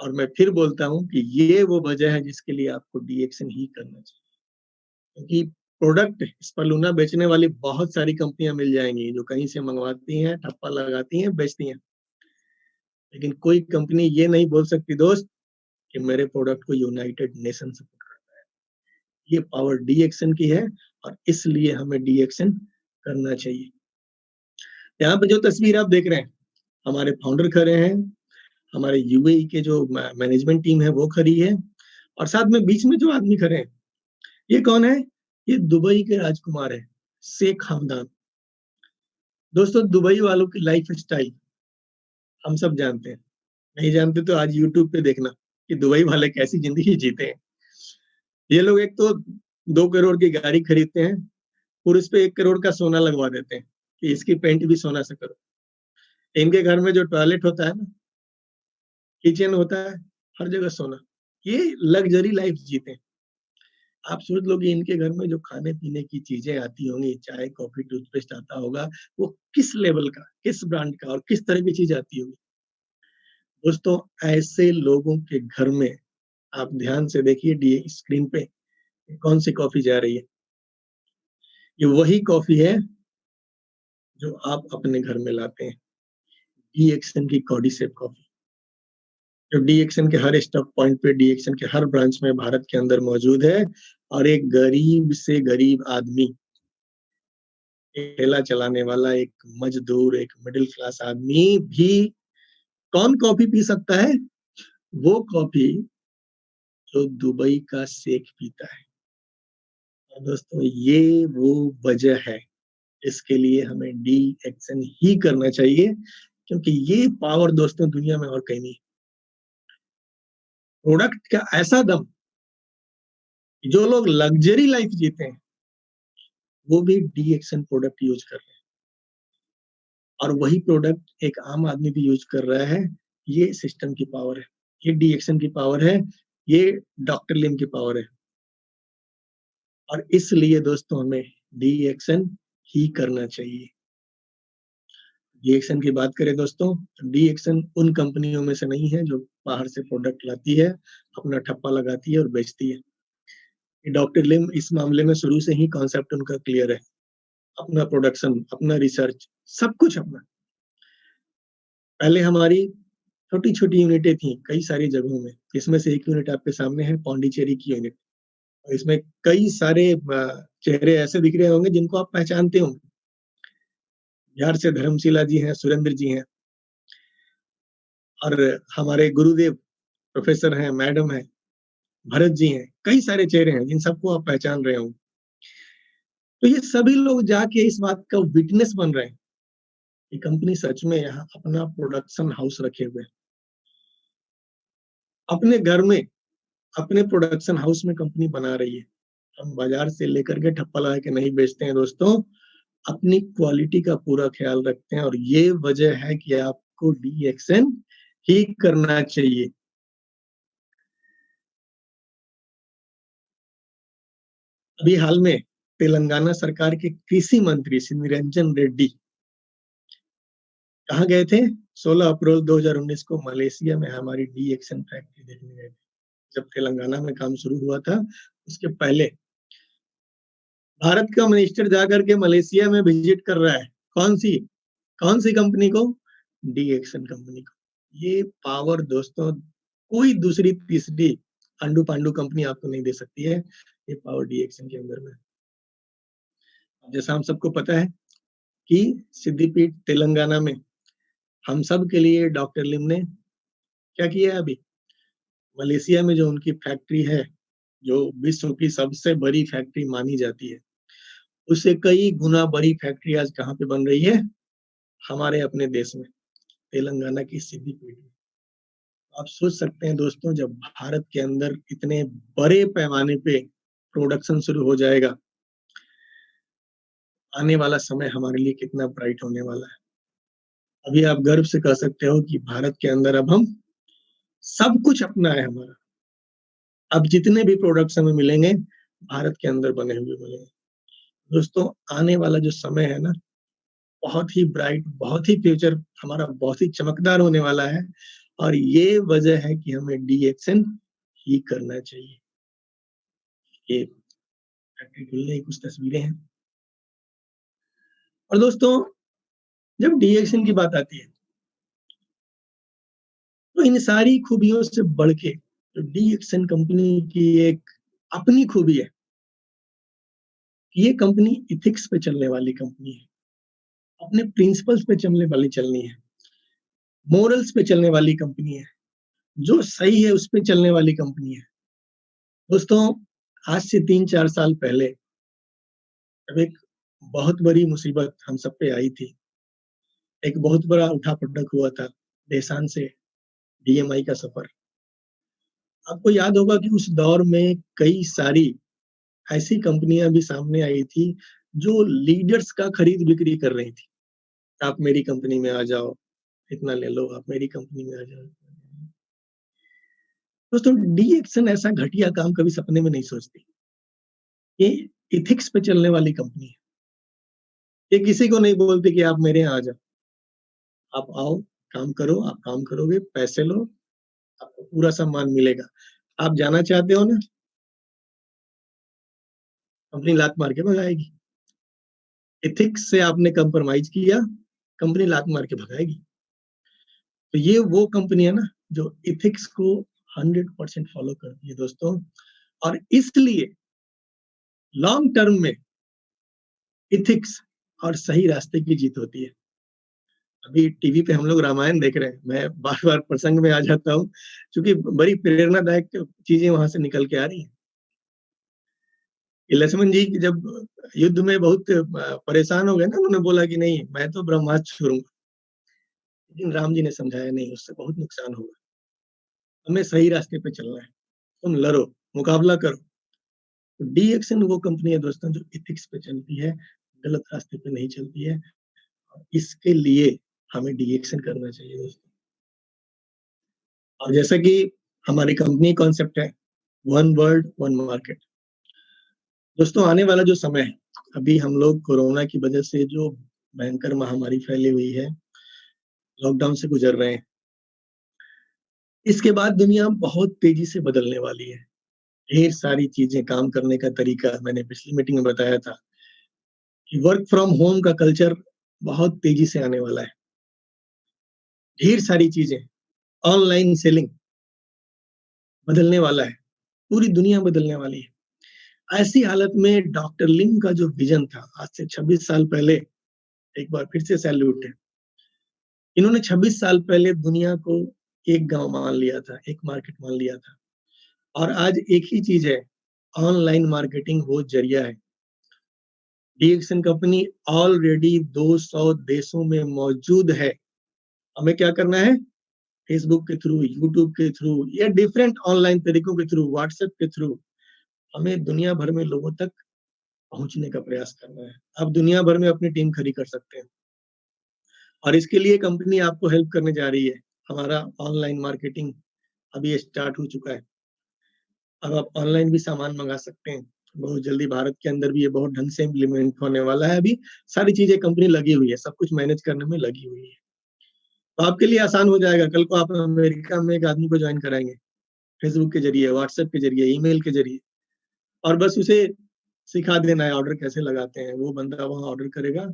और मैं फिर बोलता हूं कि ये वो वजह है जिसके लिए आपको डी एक्शन ही करना चाहिए, क्योंकि प्रोडक्ट स्पिरुलिना बेचने वाली बहुत सारी कंपनियां मिल जाएंगी जो कहीं से मंगवाती हैं, ठप्पा लगाती हैं, बेचती हैं, लेकिन कोई कंपनी ये नहीं बोल सकती दोस्त कि मेरे प्रोडक्ट को यूनाइटेड नेशन सपोर्ट करता है। ये पावर डी एक्शन की है, और इसलिए हमें डी एक्शन करना चाहिए। यहाँ पे जो तस्वीर आप देख रहे हैं, हमारे फाउंडर खड़े हैं, हमारे यूएई के जो मैनेजमेंट टीम है वो खड़ी है, और साथ में बीच में जो आदमी खड़े हैं, ये कौन है? ये दुबई के राजकुमार है, शेख हमदान। दोस्तों दुबई वालों की लाइफ स्टाइल हम सब जानते हैं, नहीं जानते तो आज यूट्यूब पे देखना कि दुबई वाले कैसी जिंदगी जीते हैं। ये लोग एक तो 2 करोड़ की गाड़ी खरीदते हैं, और उस पे 1 करोड़ का सोना लगवा देते हैं कि इसकी पेंट भी सोना से करो। इनके घर में जो टॉयलेट होता है ना, किचन होता है, हर जगह सोना। ये लग्जरी लाइफ जीते हैं। आप सोच लो कि इनके घर में जो खाने पीने की चीजें आती होंगी, चाय कॉफी टूथपेस्ट आता होगा, वो किस लेवल का, किस ब्रांड का और किस तरह की चीज आती होगी। दोस्तों ऐसे लोगों के घर में आप ध्यान से देखिए डी स्क्रीन पे कौन सी कॉफी जा रही है। ये वही कॉफी है जो आप अपने घर में लाते हैं, डीएक्सन की कॉर्डिसेप कॉफी, जो डीएक्सन के हर स्टॉप पॉइंट पे, डीएक्सन के हर ब्रांच में भारत के अंदर मौजूद है। और एक गरीब से गरीब आदमी, एक ठेला चलाने वाला, एक मजदूर, एक मिडिल क्लास आदमी भी कौन कॉफी पी सकता है? वो कॉफी जो दुबई का शेख पीता है। और दोस्तों ये वो वजह है, इसके लिए हमें डीएक्सन ही करना चाहिए, क्योंकि ये पावर दोस्तों दुनिया में और कहीं नहीं। प्रोडक्ट का ऐसा दम, जो लोग लग्जरी लाइफ जीते हैं वो भी डीएक्सन प्रोडक्ट यूज कर रहे हैं, और वही प्रोडक्ट एक आम आदमी भी यूज कर रहा है। ये सिस्टम की पावर है, ये डीएक्सन की पावर है, ये डॉक्टर लिम की पावर है। और इसलिए दोस्तों हमें डीएक्सन ही करना चाहिए। डीएक्सन की बात करें दोस्तों, डीएक्सन उन कंपनियों में से नहीं है जो बाहर से प्रोडक्ट लाती है, अपना ठप्पा लगाती है और बेचती है। डॉक्टर लिम इस मामले में शुरू से ही कॉन्सेप्ट उनका क्लियर है, अपना प्रोडक्शन, अपना रिसर्च, सब कुछ अपना। पहले हमारी छोटी छोटी यूनिटें थी कई सारी जगहों में, इसमें से एक यूनिट आपके सामने है, पौंडीचेरी की यूनिट। और इसमें कई सारे चेहरे ऐसे दिख रहे होंगे जिनको आप पहचानते होंगे। बिहार से धर्मशिला जी हैं, सुरेंद्र जी हैं, और हमारे गुरुदेव प्रोफेसर हैं, मैडम हैं, भरत जी हैं, कई सारे चेहरे हैं जिन सबको आप पहचान रहे होंगे। तो ये सभी लोग जाके इस बात का विटनेस बन रहे हैं कि कंपनी सच में यहाँ अपना प्रोडक्शन हाउस रखे हुए, अपने घर में अपने प्रोडक्शन हाउस में कंपनी बना रही है। हम बाजार से लेकर के ठप्पा लगा के नहीं बेचते हैं दोस्तों, अपनी क्वालिटी का पूरा ख्याल रखते हैं। और ये वजह है कि आपको डीएक्सन ही करना चाहिए। अभी हाल में तेलंगाना सरकार के कृषि मंत्री श्री निरंजन रेड्डी कहाँ गए थे? 16 अप्रैल 2019 को मलेशिया में हमारी डीएक्सन फैक्ट्री देखने गए थे। जब तेलंगाना में काम शुरू हुआ था, उसके पहले भारत का मिनिस्टर जाकर के मलेशिया में विजिट कर रहा है। कौन सी कंपनी को? डीएक्सन कंपनी को। ये पावर दोस्तों कोई दूसरी तीसरी अंडू पांडू कंपनी आपको नहीं दे सकती है, ये पावर डीएक्सन के अंदर में। जैसा हम सबको पता है कि सिद्धिपीठ तेलंगाना में हम सब के लिए डॉक्टर लिम ने क्या किया है? अभी मलेशिया में जो उनकी फैक्ट्री है, जो विश्व की सबसे बड़ी फैक्ट्री मानी जाती है, उससे कई गुना बड़ी फैक्ट्री आज कहाँ पे बन रही है? हमारे अपने देश में, तेलंगाना की सिद्धिपीठ में। आप सोच सकते हैं दोस्तों, जब भारत के अंदर इतने बड़े पैमाने पे प्रोडक्शन शुरू हो जाएगा, आने वाला समय हमारे लिए कितना ब्राइट होने वाला है। अभी आप गर्व से कह सकते हो कि भारत के अंदर अब हम सब कुछ अपना है हमारा। अब जितने भी प्रोडक्ट्स हमें मिलेंगे भारत के अंदर बने हुए मिलेंगे। दोस्तों आने वाला जो समय है ना, बहुत ही ब्राइट, बहुत ही फ्यूचर हमारा बहुत ही चमकदार होने वाला है। और ये वजह है कि हमें डीएक्सन ही करना चाहिए। ये फैक्ट्री खुलने की कुछ तस्वीरें हैं। और दोस्तों जब डीएक्सन की बात आती है, तो इन सारी खूबियों से बढ़ के जो डीएक्सन कंपनी की एक अपनी खूबी है, ये कंपनी इथिक्स पे चलने वाली कंपनी है, अपने प्रिंसिपल्स पे चलनी है, मोरल्स पे चलने वाली कंपनी है, जो सही है उस पे चलने वाली कंपनी है। दोस्तों आज से 3-4 साल पहले जब एक बहुत बड़ी मुसीबत हम सब पे आई थी, एक बहुत बड़ा उठापटक हुआ था, देशान से डीएमआई का सफर। आपको याद होगा कि उस दौर में कई सारी ऐसी कंपनियां भी सामने आई थी जो लीडर्स का खरीद बिक्री कर रही थी। आप मेरी कंपनी में आ जाओ, इतना ले लो, आप मेरी कंपनी में आ जाओ। दोस्तों डी एक्शन ऐसा घटिया काम कभी सपने में नहीं सोचती। ये इथिक्स पे चलने वाली कंपनी है। ये किसी को नहीं बोलती कि आप मेरे यहाँ आ जाओ। आप आओ, काम करो, आप काम करोगे, पैसे लो, आपको पूरा सम्मान मिलेगा। आप जाना चाहते हो ना, कंपनी लात मार के भगाएगी। एथिक्स से आपने कंप्रोमाइज किया, कंपनी लात मार के भगाएगी। तो ये वो कंपनी है ना जो एथिक्स को 100% फॉलो करती है दोस्तों, और इसलिए लॉन्ग टर्म में एथिक्स और सही रास्ते की जीत होती है। अभी टीवी पे हम लोग रामायण देख रहे हैं, मैं बार-बार प्रसंग में आ जाता हूँ क्योंकि बड़ी प्रेरणादायक चीजें वहां से निकल के आ रही हैं। लक्ष्मण जी जब युद्ध में बहुत परेशान हो गए ना, उन्होंने बोला कि नहीं मैं तो ब्रह्मास्त्र छोड़ूंगा, लेकिन राम जी ने समझाया नहीं, उससे बहुत नुकसान होगा, हमें सही रास्ते पे चलना है, तुम लड़ो, मुकाबला करो। तो डी एक्शन वो कंपनी है दोस्तों जो इथिक्स पे चलती है, गलत रास्ते पे नहीं चलती है, और इसके लिए हमें डी एक्शन करना चाहिए दोस्तों। और जैसा कि हमारी कंपनी कॉन्सेप्ट है, वन वर्ल्ड वन मार्केट। दोस्तों आने वाला जो समय है, अभी हम लोग कोरोना की वजह से जो भयंकर महामारी फैली हुई है, लॉकडाउन से गुजर रहे हैं, इसके बाद दुनिया बहुत तेजी से बदलने वाली है। ढेर सारी चीजें, काम करने का तरीका, मैंने पिछली मीटिंग में बताया था कि वर्क फ्रॉम होम का कल्चर बहुत तेजी से आने वाला है। ढेर सारी चीजें, ऑनलाइन सेलिंग बदलने वाला है, पूरी दुनिया बदलने वाली है। ऐसी हालत में डॉक्टर लिम का जो विजन था आज से 26 साल पहले, एक बार फिर से सैल्यूट है। इन्होंने 26 साल पहले दुनिया को एक गांव मान लिया था, एक मार्केट मान लिया था, और आज एक ही चीज है, ऑनलाइन मार्केटिंग वो जरिया है। डी एक्शन कंपनी ऑलरेडी 200 देशों में मौजूद है। हमें क्या करना है, फेसबुक के थ्रू, यूट्यूब के थ्रू, या डिफरेंट ऑनलाइन तरीकों के थ्रू, व्हाट्सएप के थ्रू हमें दुनिया भर में लोगों तक पहुंचने का प्रयास करना है। आप दुनिया भर में अपनी टीम खड़ी कर सकते हैं, और इसके लिए कंपनी आपको हेल्प करने जा रही है। हमारा ऑनलाइन मार्केटिंग अभी स्टार्ट हो चुका है। अब आप ऑनलाइन भी सामान मंगा सकते हैं। बहुत जल्दी भारत के अंदर भी ये बहुत ढंग से इम्प्लीमेंट होने वाला है। अभी सारी चीजें कंपनी लगी हुई है, सब कुछ मैनेज करने में लगी हुई है। तो आपके लिए आसान हो जाएगा। कल को आप अमेरिका में एक आदमी को ज्वाइन कराएंगे, फेसबुक के जरिए, व्हाट्सएप के जरिए, ईमेल के जरिए, और बस उसे सिखा देना है ऑर्डर कैसे लगाते हैं। वो बंदा वहां ऑर्डर करेगा,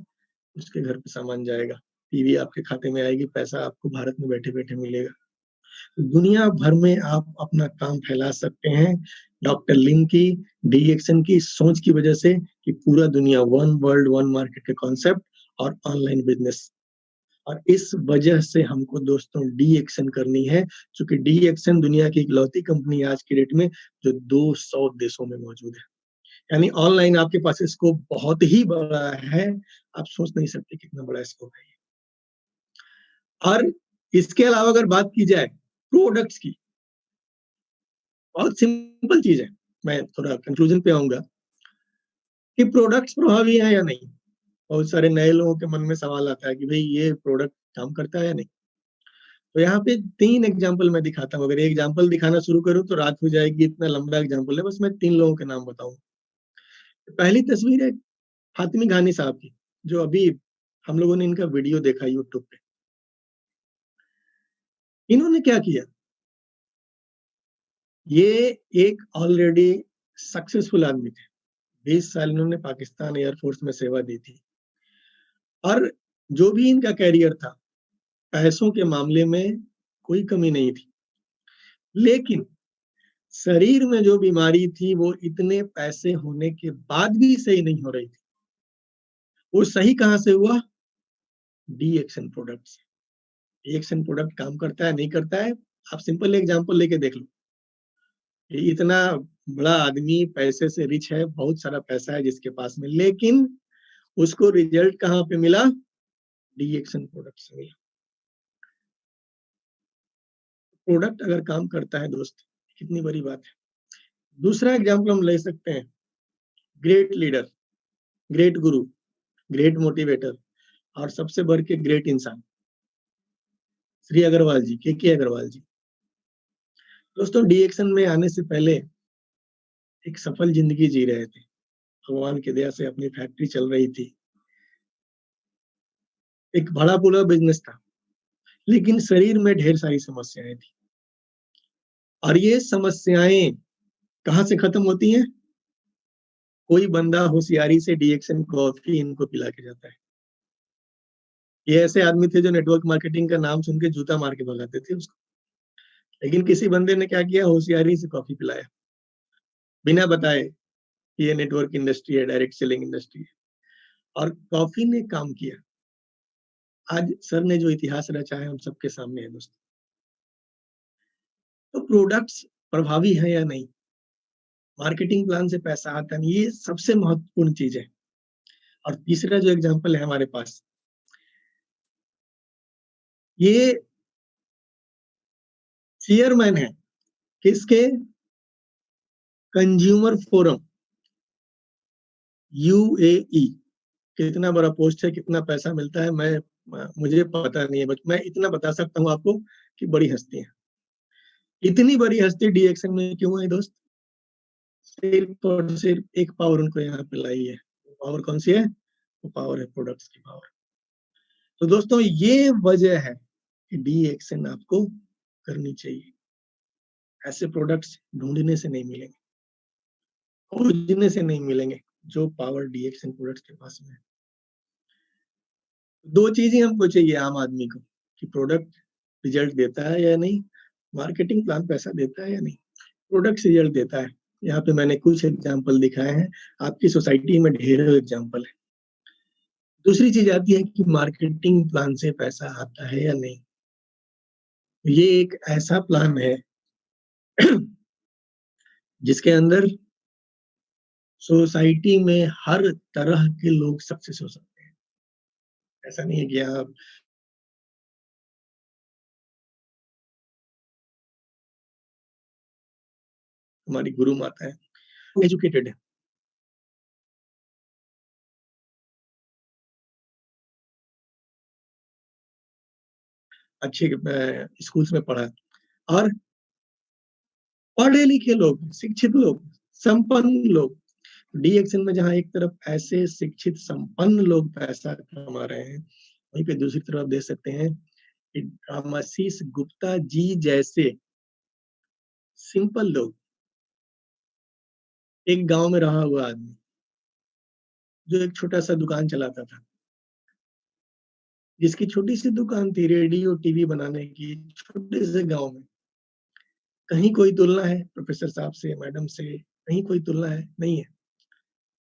उसके घर पे सामान जाएगा, टीवी आपके खाते में आएगी, पैसा आपको भारत में बैठे बैठे मिलेगा। दुनिया भर में आप अपना काम फैला सकते हैं डॉक्टर लिम की, डी एक्शन की सोच की वजह से, कि पूरा दुनिया वन वर्ल्ड वन मार्केट के कॉन्सेप्ट और ऑनलाइन बिजनेस। और इस वजह से हमको दोस्तों डी एक्शन करनी है, क्योंकि डी एक्शन दुनिया की इकलौती कंपनी आज की डेट में जो 200 देशों में मौजूद है। यानी ऑनलाइन आपके पास स्कोप बहुत ही बड़ा है, आप सोच नहीं सकते कितना बड़ा स्कोप है। और इसके अलावा अगर बात की जाए प्रोडक्ट्स की, बहुत सिंपल चीज है, मैं थोड़ा कंक्लूजन पे आऊंगा कि प्रोडक्ट्स प्रभावी है या नहीं। बहुत सारे नए लोगों के मन में सवाल आता है कि भाई ये प्रोडक्ट काम करता है या नहीं। तो यहाँ पे 3 एग्जाम्पल मैं दिखाता हूँ। अगर एक एग्जाम्पल दिखाना शुरू करूँ तो रात हो जाएगी, इतना लंबा एग्जाम्पल है, बस मैं 3 लोगों के नाम बताऊंगा। पहली तस्वीर है फातिमी घानी साहब की, जो अभी हम लोगों ने इनका वीडियो देखा यूट्यूब पे। इन्होंने क्या किया, ये एक ऑलरेडी सक्सेसफुल आदमी थे। 20 साल इन्होंने पाकिस्तान एयरफोर्स में सेवा दी थी, और जो भी इनका कैरियर था, पैसों के मामले में कोई कमी नहीं थी, लेकिन शरीर में जो बीमारी थी वो इतने पैसे होने के बाद भी सही नहीं हो रही थी। वो सही कहां से हुआ, डी एक्शन प्रोडक्ट से। डी एक्शन प्रोडक्ट काम करता है नहीं करता है, आप सिंपल एग्जांपल लेके देख लो। ये इतना बड़ा आदमी, पैसे से रिच है, बहुत सारा पैसा है जिसके पास में, लेकिन उसको रिजल्ट कहाँ पे मिला, डी एक्शन प्रोडक्ट से मिला। प्रोडक्ट अगर काम करता है दोस्त, कितनी बड़ी बात है। दूसरा एग्जांपल हम ले सकते हैं, ग्रेट लीडर, ग्रेट गुरु, ग्रेट मोटिवेटर, और सबसे बढ़ के ग्रेट इंसान, श्री अग्रवाल जी, के अग्रवाल जी। दोस्तों डीएक्शन में आने से पहले एक सफल जिंदगी जी रहे थे, भगवान की दया से अपनी फैक्ट्री चल रही थी, एक बड़ा पूरा बिजनेस था, लेकिन शरीर में ढेर सारी समस्याएं थी। और ये समस्याएं कहाँ से खत्म होती हैं? कोई बंदा होशियारी से डीएक्शन कॉफी इनको पिला के जाता है। ये ऐसे आदमी थे जो नेटवर्क मार्केटिंग का नाम सुन के जूता मार के भगाते थे उसको, लेकिन किसी बंदे ने क्या किया, होशियारी से कॉफी पिलाया, बिना बताए कि ये नेटवर्क इंडस्ट्री है, डायरेक्ट सेलिंग इंडस्ट्री है, और कॉफी ने काम किया। आज सर ने जो इतिहास रचा है हम सबके सामने है दोस्तों। तो प्रोडक्ट्स प्रभावी है या नहीं, मार्केटिंग प्लान से पैसा आता नहीं, ये सबसे महत्वपूर्ण चीज है। और तीसरा जो एग्जांपल है हमारे पास, ये चेयरमैन है किसके, कंज्यूमर फोरम यूएई। कितना बड़ा पोस्ट है, कितना पैसा मिलता है, मुझे पता नहीं है, बट मैं इतना बता सकता हूँ आपको कि बड़ी हस्ती है। इतनी बड़ी हस्ती डीएक्शन में क्यों है दोस्त? सिर्फ और सिर्फ एक पावर उनको यहाँ पे लाई है। पावर कौन सी है? वो पावर है प्रोडक्ट्स की पावर। तो दोस्तों ये वजह है कि डीएक्शन आपको करनी चाहिए। ऐसे प्रोडक्ट्स ढूंढने से नहीं मिलेंगे, खोजने से नहीं मिलेंगे जो पावर डीएक्शन प्रोडक्ट्स के पास में है। दो चीजें हमको चाहिए आम आदमी को, कि प्रोडक्ट रिजल्ट देता है या नहीं, मार्केटिंग प्लान पैसा देता है या नहीं। प्रोडक्ट रिजल्ट देता है, यहाँ पे मैंने कुछ एग्जांपल दिखाए हैं, आपकी सोसाइटी में ढेरों एग्जांपल है। दूसरी चीज आती है कि मार्केटिंग प्लान से पैसा आता है या नहीं। ये एक ऐसा प्लान है जिसके अंदर सोसाइटी में हर तरह के लोग सक्सेस हो सकते हैं। ऐसा नहीं है कि आप हमारी गुरु माता है, एजुकेटेड है, अच्छे स्कूल्स में पढ़ा, और पढ़े लिखे लोग, शिक्षित लोग, संपन्न लोग। डीएक्शन में जहां एक तरफ ऐसे शिक्षित संपन्न लोग पैसा कमा रहे हैं, वहीं पे दूसरी तरफ देख सकते हैं कि रामाशीष गुप्ता जी जैसे सिंपल लोग, एक गांव में रहा हुआ आदमी जो एक छोटा सा दुकान चलाता था, जिसकी छोटी सी दुकान थी रेडियो टीवी बनाने की, छोटे से गांव में। कहीं कोई तुलना है प्रोफेसर साहब से, मैडम से? कहीं कोई तुलना है? नहीं है,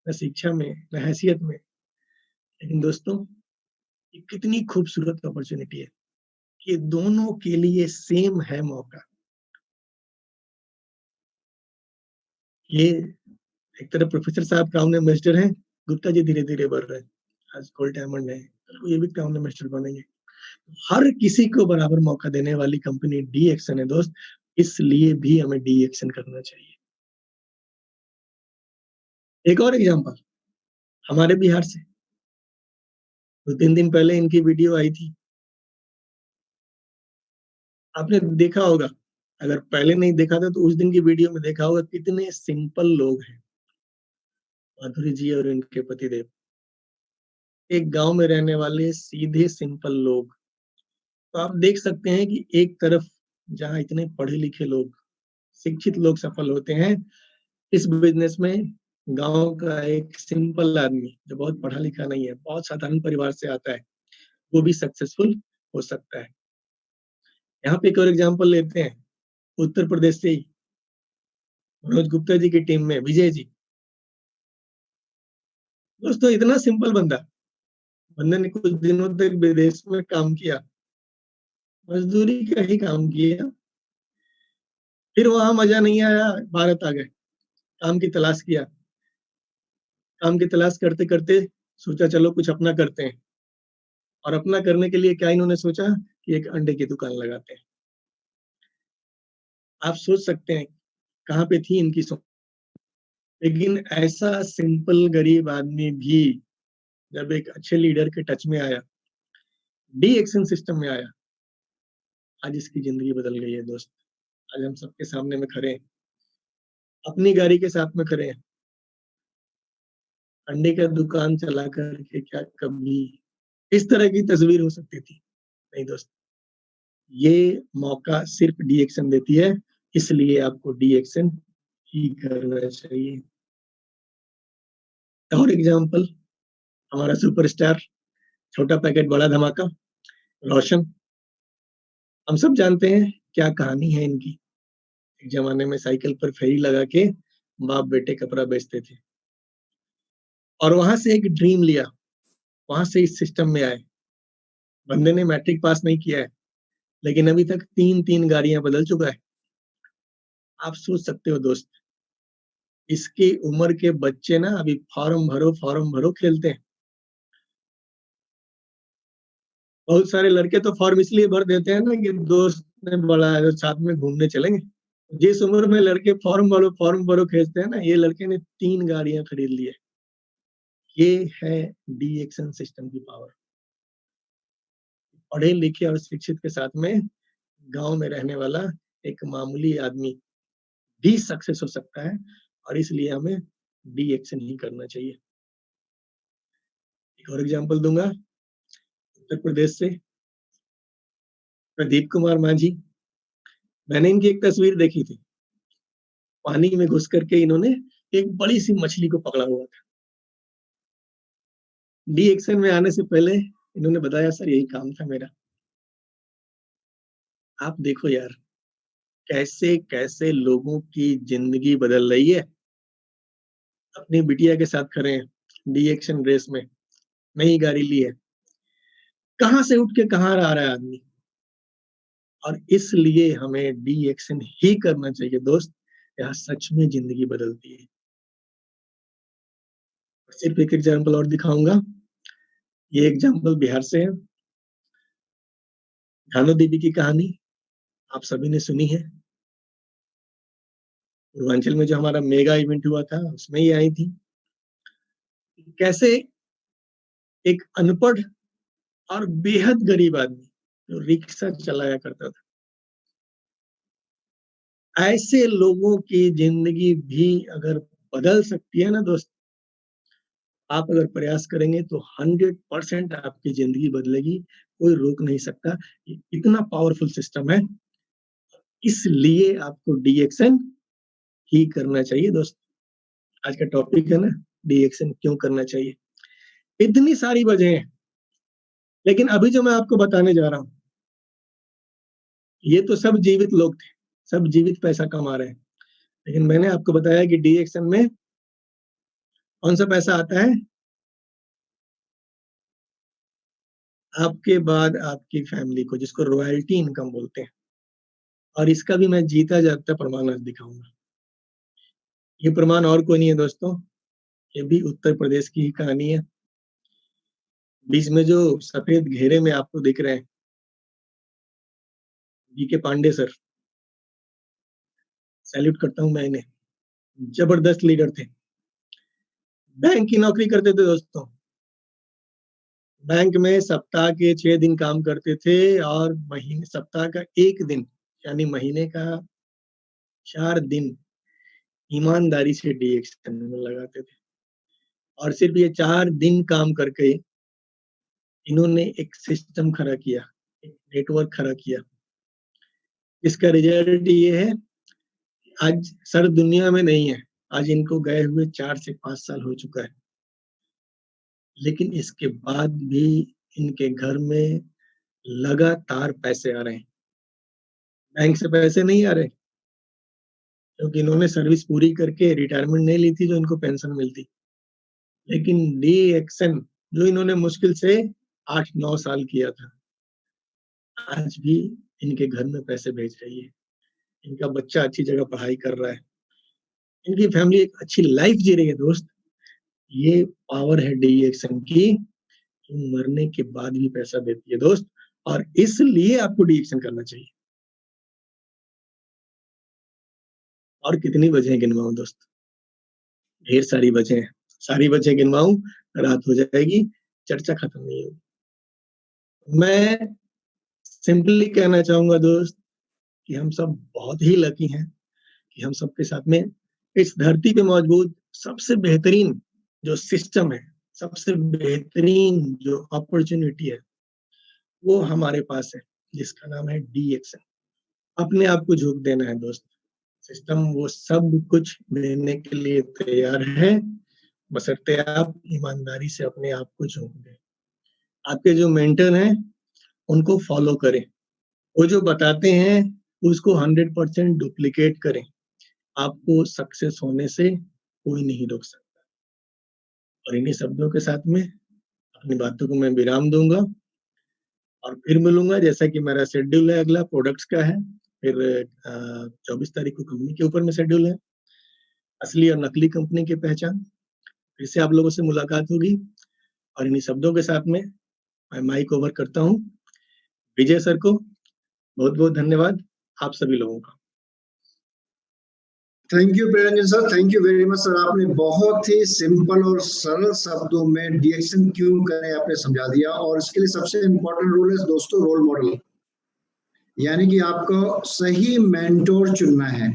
न शिक्षा में, न हैसियत में। लेकिन दोस्तों ये कितनी खूबसूरत अपॉर्चुनिटी है कि दोनों के लिए सेम है मौका। ये एक तरफ प्रोफेसर साहब क्राउन एम्बेसडर हैं, गुप्ता जी धीरे धीरे बढ़ रहे हैं, आज गोल्ड डायमंड है, तो ये भी क्राउन एम्बेसडर बनेंगे। हर किसी को बराबर मौका देने वाली कंपनी डीएक्शन है दोस्त, इसलिए भी हमें डीएक्शन करना चाहिए। एक और एग्जांपल हमारे बिहार से, 2-3 दिन पहले इनकी वीडियो आई थी, आपने देखा होगा। अगर पहले नहीं देखा था तो उस दिन की वीडियो में देखा होगा, कितने सिंपल लोग हैं माधुरी जी और इनके पतिदेव, एक गांव में रहने वाले सीधे सिंपल लोग। तो आप देख सकते हैं कि एक तरफ जहां इतने पढ़े लिखे लोग, शिक्षित लोग सफल होते हैं, इस बिजनेस में गांव का एक सिंपल आदमी जो बहुत पढ़ा लिखा नहीं है, बहुत साधारण परिवार से आता है, वो भी सक्सेसफुल हो सकता है। यहाँ पे एक और एग्जांपल लेते हैं, उत्तर प्रदेश से ही मनोज गुप्ता जी की टीम में विजय जी। दोस्तों इतना सिंपल बंदे ने कुछ दिनों तक विदेश में काम किया, मजदूरी का ही काम किया, फिर वहां मजा नहीं आया, भारत आ गए, काम की तलाश किया, काम की तलाश करते करते सोचा चलो कुछ अपना करते हैं। और अपना करने के लिए क्या इन्होंने सोचा कि एक अंडे की दुकान लगाते हैं। आप सोच सकते हैं कहाँ पे थी इनकी सोच। लेकिन ऐसा सिंपल गरीब आदमी भी जब एक अच्छे लीडर के टच में आया, डी एक्शन सिस्टम में आया, आज इसकी जिंदगी बदल गई है दोस्त। आज हम सबके सामने में खड़े हैं, अपनी गाड़ी के साथ में खड़े हैं। अंडे का दुकान चला करके क्या कभी इस तरह की तस्वीर हो सकती थी? नहीं दोस्त, ये मौका सिर्फ डी एक्शन देती है, इसलिए आपको डी एक्शन ही करना चाहिए। और एग्जाम्पल, हमारा सुपरस्टार, छोटा पैकेट बड़ा धमाका, रोशन। हम सब जानते हैं क्या कहानी है इनकी। एक जमाने में साइकिल पर फेरी लगा के बाप बेटे कपड़ा बेचते थे, और वहां से एक ड्रीम लिया, वहां से इस सिस्टम में आए। बंदे ने मैट्रिक पास नहीं किया है, लेकिन अभी तक 3 गाड़ियां बदल चुका है। आप सोच सकते हो दोस्त, इसकी उम्र के बच्चे ना अभी फॉर्म भरो खेलते हैं। बहुत सारे लड़के तो फॉर्म इसलिए भर देते हैं ना कि दोस्त ने बोला है तो साथ में घूमने चलेंगे। जिस उम्र में लड़के फॉर्म भरो खेलते हैं ना, ये लड़के ने 3 गाड़ियां खरीद ली है। ये है डी एक्शन सिस्टम की पावर। पढ़े लिखे और शिक्षित के साथ में गांव में रहने वाला एक मामूली आदमी भी सक्सेस हो सकता है, और इसलिए हमें डी एक्शन ही करना चाहिए। एक और एग्जांपल दूंगा, उत्तर प्रदेश से प्रदीप कुमार मांझी। मैंने इनकी एक तस्वीर देखी थी, पानी में घुस करके इन्होंने एक बड़ी सी मछली को पकड़ा हुआ था। डी एक्शन में आने से पहले इन्होंने बताया, सर यही काम था मेरा। आप देखो यार, कैसे कैसे लोगों की जिंदगी बदल रही है। अपनी बिटिया के साथ खड़े हैं डी एक्शन रेस में, नई गाड़ी ली है, कहां से उठ के कहां आ रहा है आदमी। और इसलिए हमें डी एक्शन ही करना चाहिए दोस्त, यहाँ सच में जिंदगी बदलती है। सिर्फ एक एग्जाम्पल और दिखाऊंगा। ये एग्जाम्पल बिहार से है। भानु देवी की कहानी आप सभी ने सुनी है। पूर्वांचल में जो हमारा मेगा इवेंट हुआ था उसमें ही आई थी। कैसे एक अनपढ़ और बेहद गरीब आदमी जो रिक्शा चलाया करता था, ऐसे लोगों की जिंदगी भी अगर बदल सकती है ना दोस्त, आप अगर प्रयास करेंगे तो 100% आपकी जिंदगी बदलेगी, कोई रोक नहीं सकता। इतना पावरफुल सिस्टम है, इसलिए आपको डी एक्शन ही करना चाहिए दोस्त। आज का टॉपिक है ना, डी एक्शन क्यों करना चाहिए। इतनी सारी वजह है, लेकिन अभी जो मैं आपको बताने जा रहा हूं, ये तो सब जीवित लोग थे, सब जीवित पैसा कमा रहे हैं। लेकिन मैंने आपको बताया कि डी एक्शन में कौन सा पैसा आता है, आपके बाद आपकी फैमिली को, जिसको रॉयल्टी इनकम बोलते हैं। और इसका भी मैं जीता जागता प्रमाण आज दिखाऊंगा। ये प्रमाण और कोई नहीं है दोस्तों, ये भी उत्तर प्रदेश की ही कहानी है। बीच में जो सफेद घेरे में आपको दिख रहे हैं, बीके पांडे सर, सैल्यूट करता हूं मैं इन्हें। जबरदस्त लीडर थे, बैंक की नौकरी करते थे दोस्तों। बैंक में सप्ताह के 6 दिन काम करते थे, और महीने सप्ताह का 1 दिन यानी महीने का 4 दिन ईमानदारी से डी एक्शन में लगाते थे। और सिर्फ ये 4 दिन काम करके इन्होंने एक सिस्टम खड़ा किया, एक नेटवर्क खड़ा किया। इसका रिजल्ट ये है, आज सर दुनिया में नहीं है, आज इनको गए हुए 4 से 5 साल हो चुका है। लेकिन इसके बाद भी इनके घर में लगातार पैसे आ रहे हैं। बैंक से पैसे नहीं आ रहे, क्योंकि इन्होंने सर्विस पूरी करके रिटायरमेंट नहीं ली थी जो इनको पेंशन मिलती। लेकिन डी एक्शन जो इन्होंने मुश्किल से 8-9 साल किया था, आज भी इनके घर में पैसे भेज रही है। इनका बच्चा अच्छी जगह पढ़ाई कर रहा है, इनकी फैमिली एक अच्छी लाइफ जी रही है दोस्त। ये पावर है डी एक्शन की, मरने के बाद भी पैसा देती है दोस्त, और इसलिए आपको डी एक्शन करना चाहिए। और कितनी वजह गिनवाऊं दोस्त, ढेर सारी वजह है। सारी वजह गिनवाऊं रात हो जाएगी, चर्चा खत्म नहीं होगी। मैं सिंपली कहना चाहूंगा दोस्त कि हम सब बहुत ही लकी हैं कि हम सबके साथ में इस धरती पे मौजूद सबसे बेहतरीन जो सिस्टम है, सबसे बेहतरीन जो अपॉर्चुनिटी है, वो हमारे पास है, जिसका नाम है DXN। अपने आप को झोंक देना है दोस्त। सिस्टम वो सब कुछ देने के लिए तैयार है, बशर्ते आप ईमानदारी से अपने आप को झोंक दें। आपके जो मेंटर हैं उनको फॉलो करें, वो जो बताते हैं उसको 100% डुप्लीकेट करें। आपको सक्सेस होने से कोई नहीं रोक सकता। और इन्हीं शब्दों के साथ में अपनी बातों को मैं विराम दूंगा और फिर मिलूंगा। जैसा कि मेरा शेड्यूल है, अगला प्रोडक्ट्स का है, फिर 24 तारीख को कंपनी के ऊपर में शेड्यूल है, असली और नकली कंपनी की पहचान। फिर से आप लोगों से मुलाकात होगी और इन्हीं शब्दों के साथ में मैं माइक ओवर करता हूँ विजय सर को। बहुत बहुत धन्यवाद आप सभी लोगों का। Thank you Priyaranjan sir, thank you very much sir. आपने बहुत ही सिंपल और सरल शब्दों में DXN क्यों करें आपने समझा दिया। और इसके लिए सबसे इम्पोर्टेंट रोल है दोस्तों रोल मॉडल, यानी कि आपको सही मेंटोर चुनना है।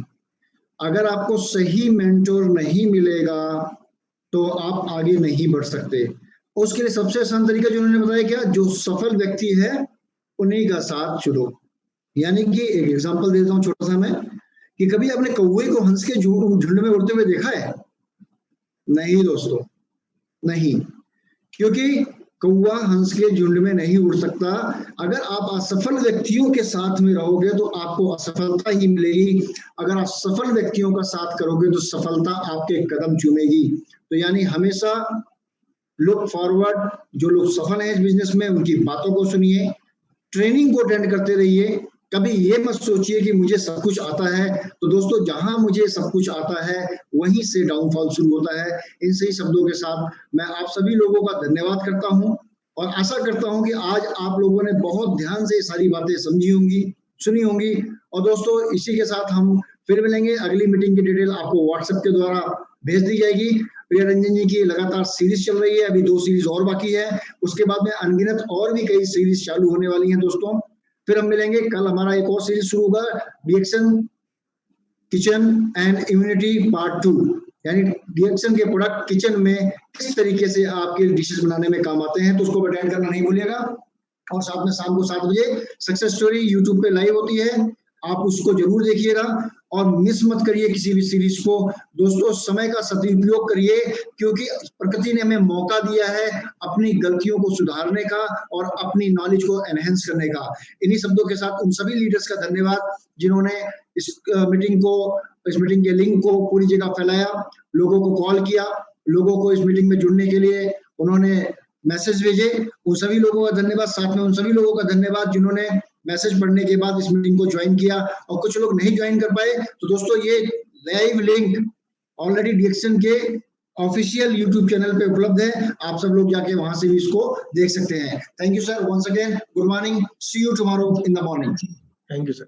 अगर आपको सही मेंटोर नहीं मिलेगा तो आप आगे नहीं बढ़ सकते। उसके लिए सबसे आसान तरीका जो उन्होंने बताया क्या, जो सफल व्यक्ति है उन्हीं का साथ चुनो। यानी कि एक एग्जांपल देता हूँ छोटा सा मैं, कि कभी आपने कौवे को हंस के झुंड में उड़ते हुए देखा है? नहीं दोस्तों, नहीं, क्योंकि कौवा हंस के झुंड में नहीं उड़ सकता। अगर आप असफल व्यक्तियों के साथ में रहोगे तो आपको असफलता ही मिलेगी। अगर आप सफल व्यक्तियों का साथ करोगे तो सफलता आपके कदम चूमेगी। तो यानी हमेशा लुक फॉरवर्ड, जो लोग सफल हैं इस बिजनेस में उनकी बातों को सुनिए, ट्रेनिंग को अटेंड करते रहिए। कभी ये मत सोचिए कि मुझे सब कुछ आता है। तो दोस्तों, जहां मुझे सब कुछ आता है वहीं से डाउनफॉल शुरू होता है। इन सही शब्दों के साथ मैं आप सभी लोगों का धन्यवाद करता हूं और आशा करता हूं कि आज आप लोगों ने बहुत ध्यान से सारी बातें समझी होंगी, सुनी होंगी। और दोस्तों, इसी के साथ हम फिर मिलेंगे। अगली मीटिंग की डिटेल आपको व्हाट्सएप के द्वारा भेज दी जाएगी। प्रियरंजन जी की लगातार सीरीज चल रही है, अभी 2 सीरीज और बाकी है। उसके बाद में अनगिनत और भी कई सीरीज चालू होने वाली हैं दोस्तों। फिर हम मिलेंगे कल, हमारा एक और सीरीज शुरू होगा, DXN kitchen and immunity part 2, यानी DXN के प्रोडक्ट किचन में किस तरीके से आपके डिशेस बनाने में काम आते हैं। तो उसको अटेंड करना नहीं भूलिएगा। और साथ में शाम को 7 बजे सक्सेस स्टोरी यूट्यूब पे लाइव होती है, आप उसको जरूर देखिएगा और मिस मत करिए किसी भी सीरीज को। दोस्तों, समय का सदुपयोग करिए, क्योंकि प्रकृति ने हमें मौका दिया है अपनी गलतियों को सुधारने का और अपनी नॉलेज को एनहेंस करने का। इन्हीं शब्दों के साथ उन सभी लीडर्स का धन्यवाद जिन्होंने इस मीटिंग के लिंक को पूरी जगह फैलाया, लोगों को कॉल किया, लोगों को इस मीटिंग में जुड़ने के लिए उन्होंने मैसेज भेजे। उन सभी लोगों का धन्यवाद। साथ में उन सभी लोगों का धन्यवाद जिन्होंने मैसेज पढ़ने के बाद इस मीटिंग को ज्वाइन किया। और कुछ लोग नहीं ज्वाइन कर पाए, तो दोस्तों ये लाइव लिंक ऑलरेडी DXN के ऑफिशियल यूट्यूब चैनल पे उपलब्ध है, आप सब लोग जाके वहां से भी इसको देख सकते हैं। Thank you sir, once again good morning, see you tomorrow in the morning. Thank you sir.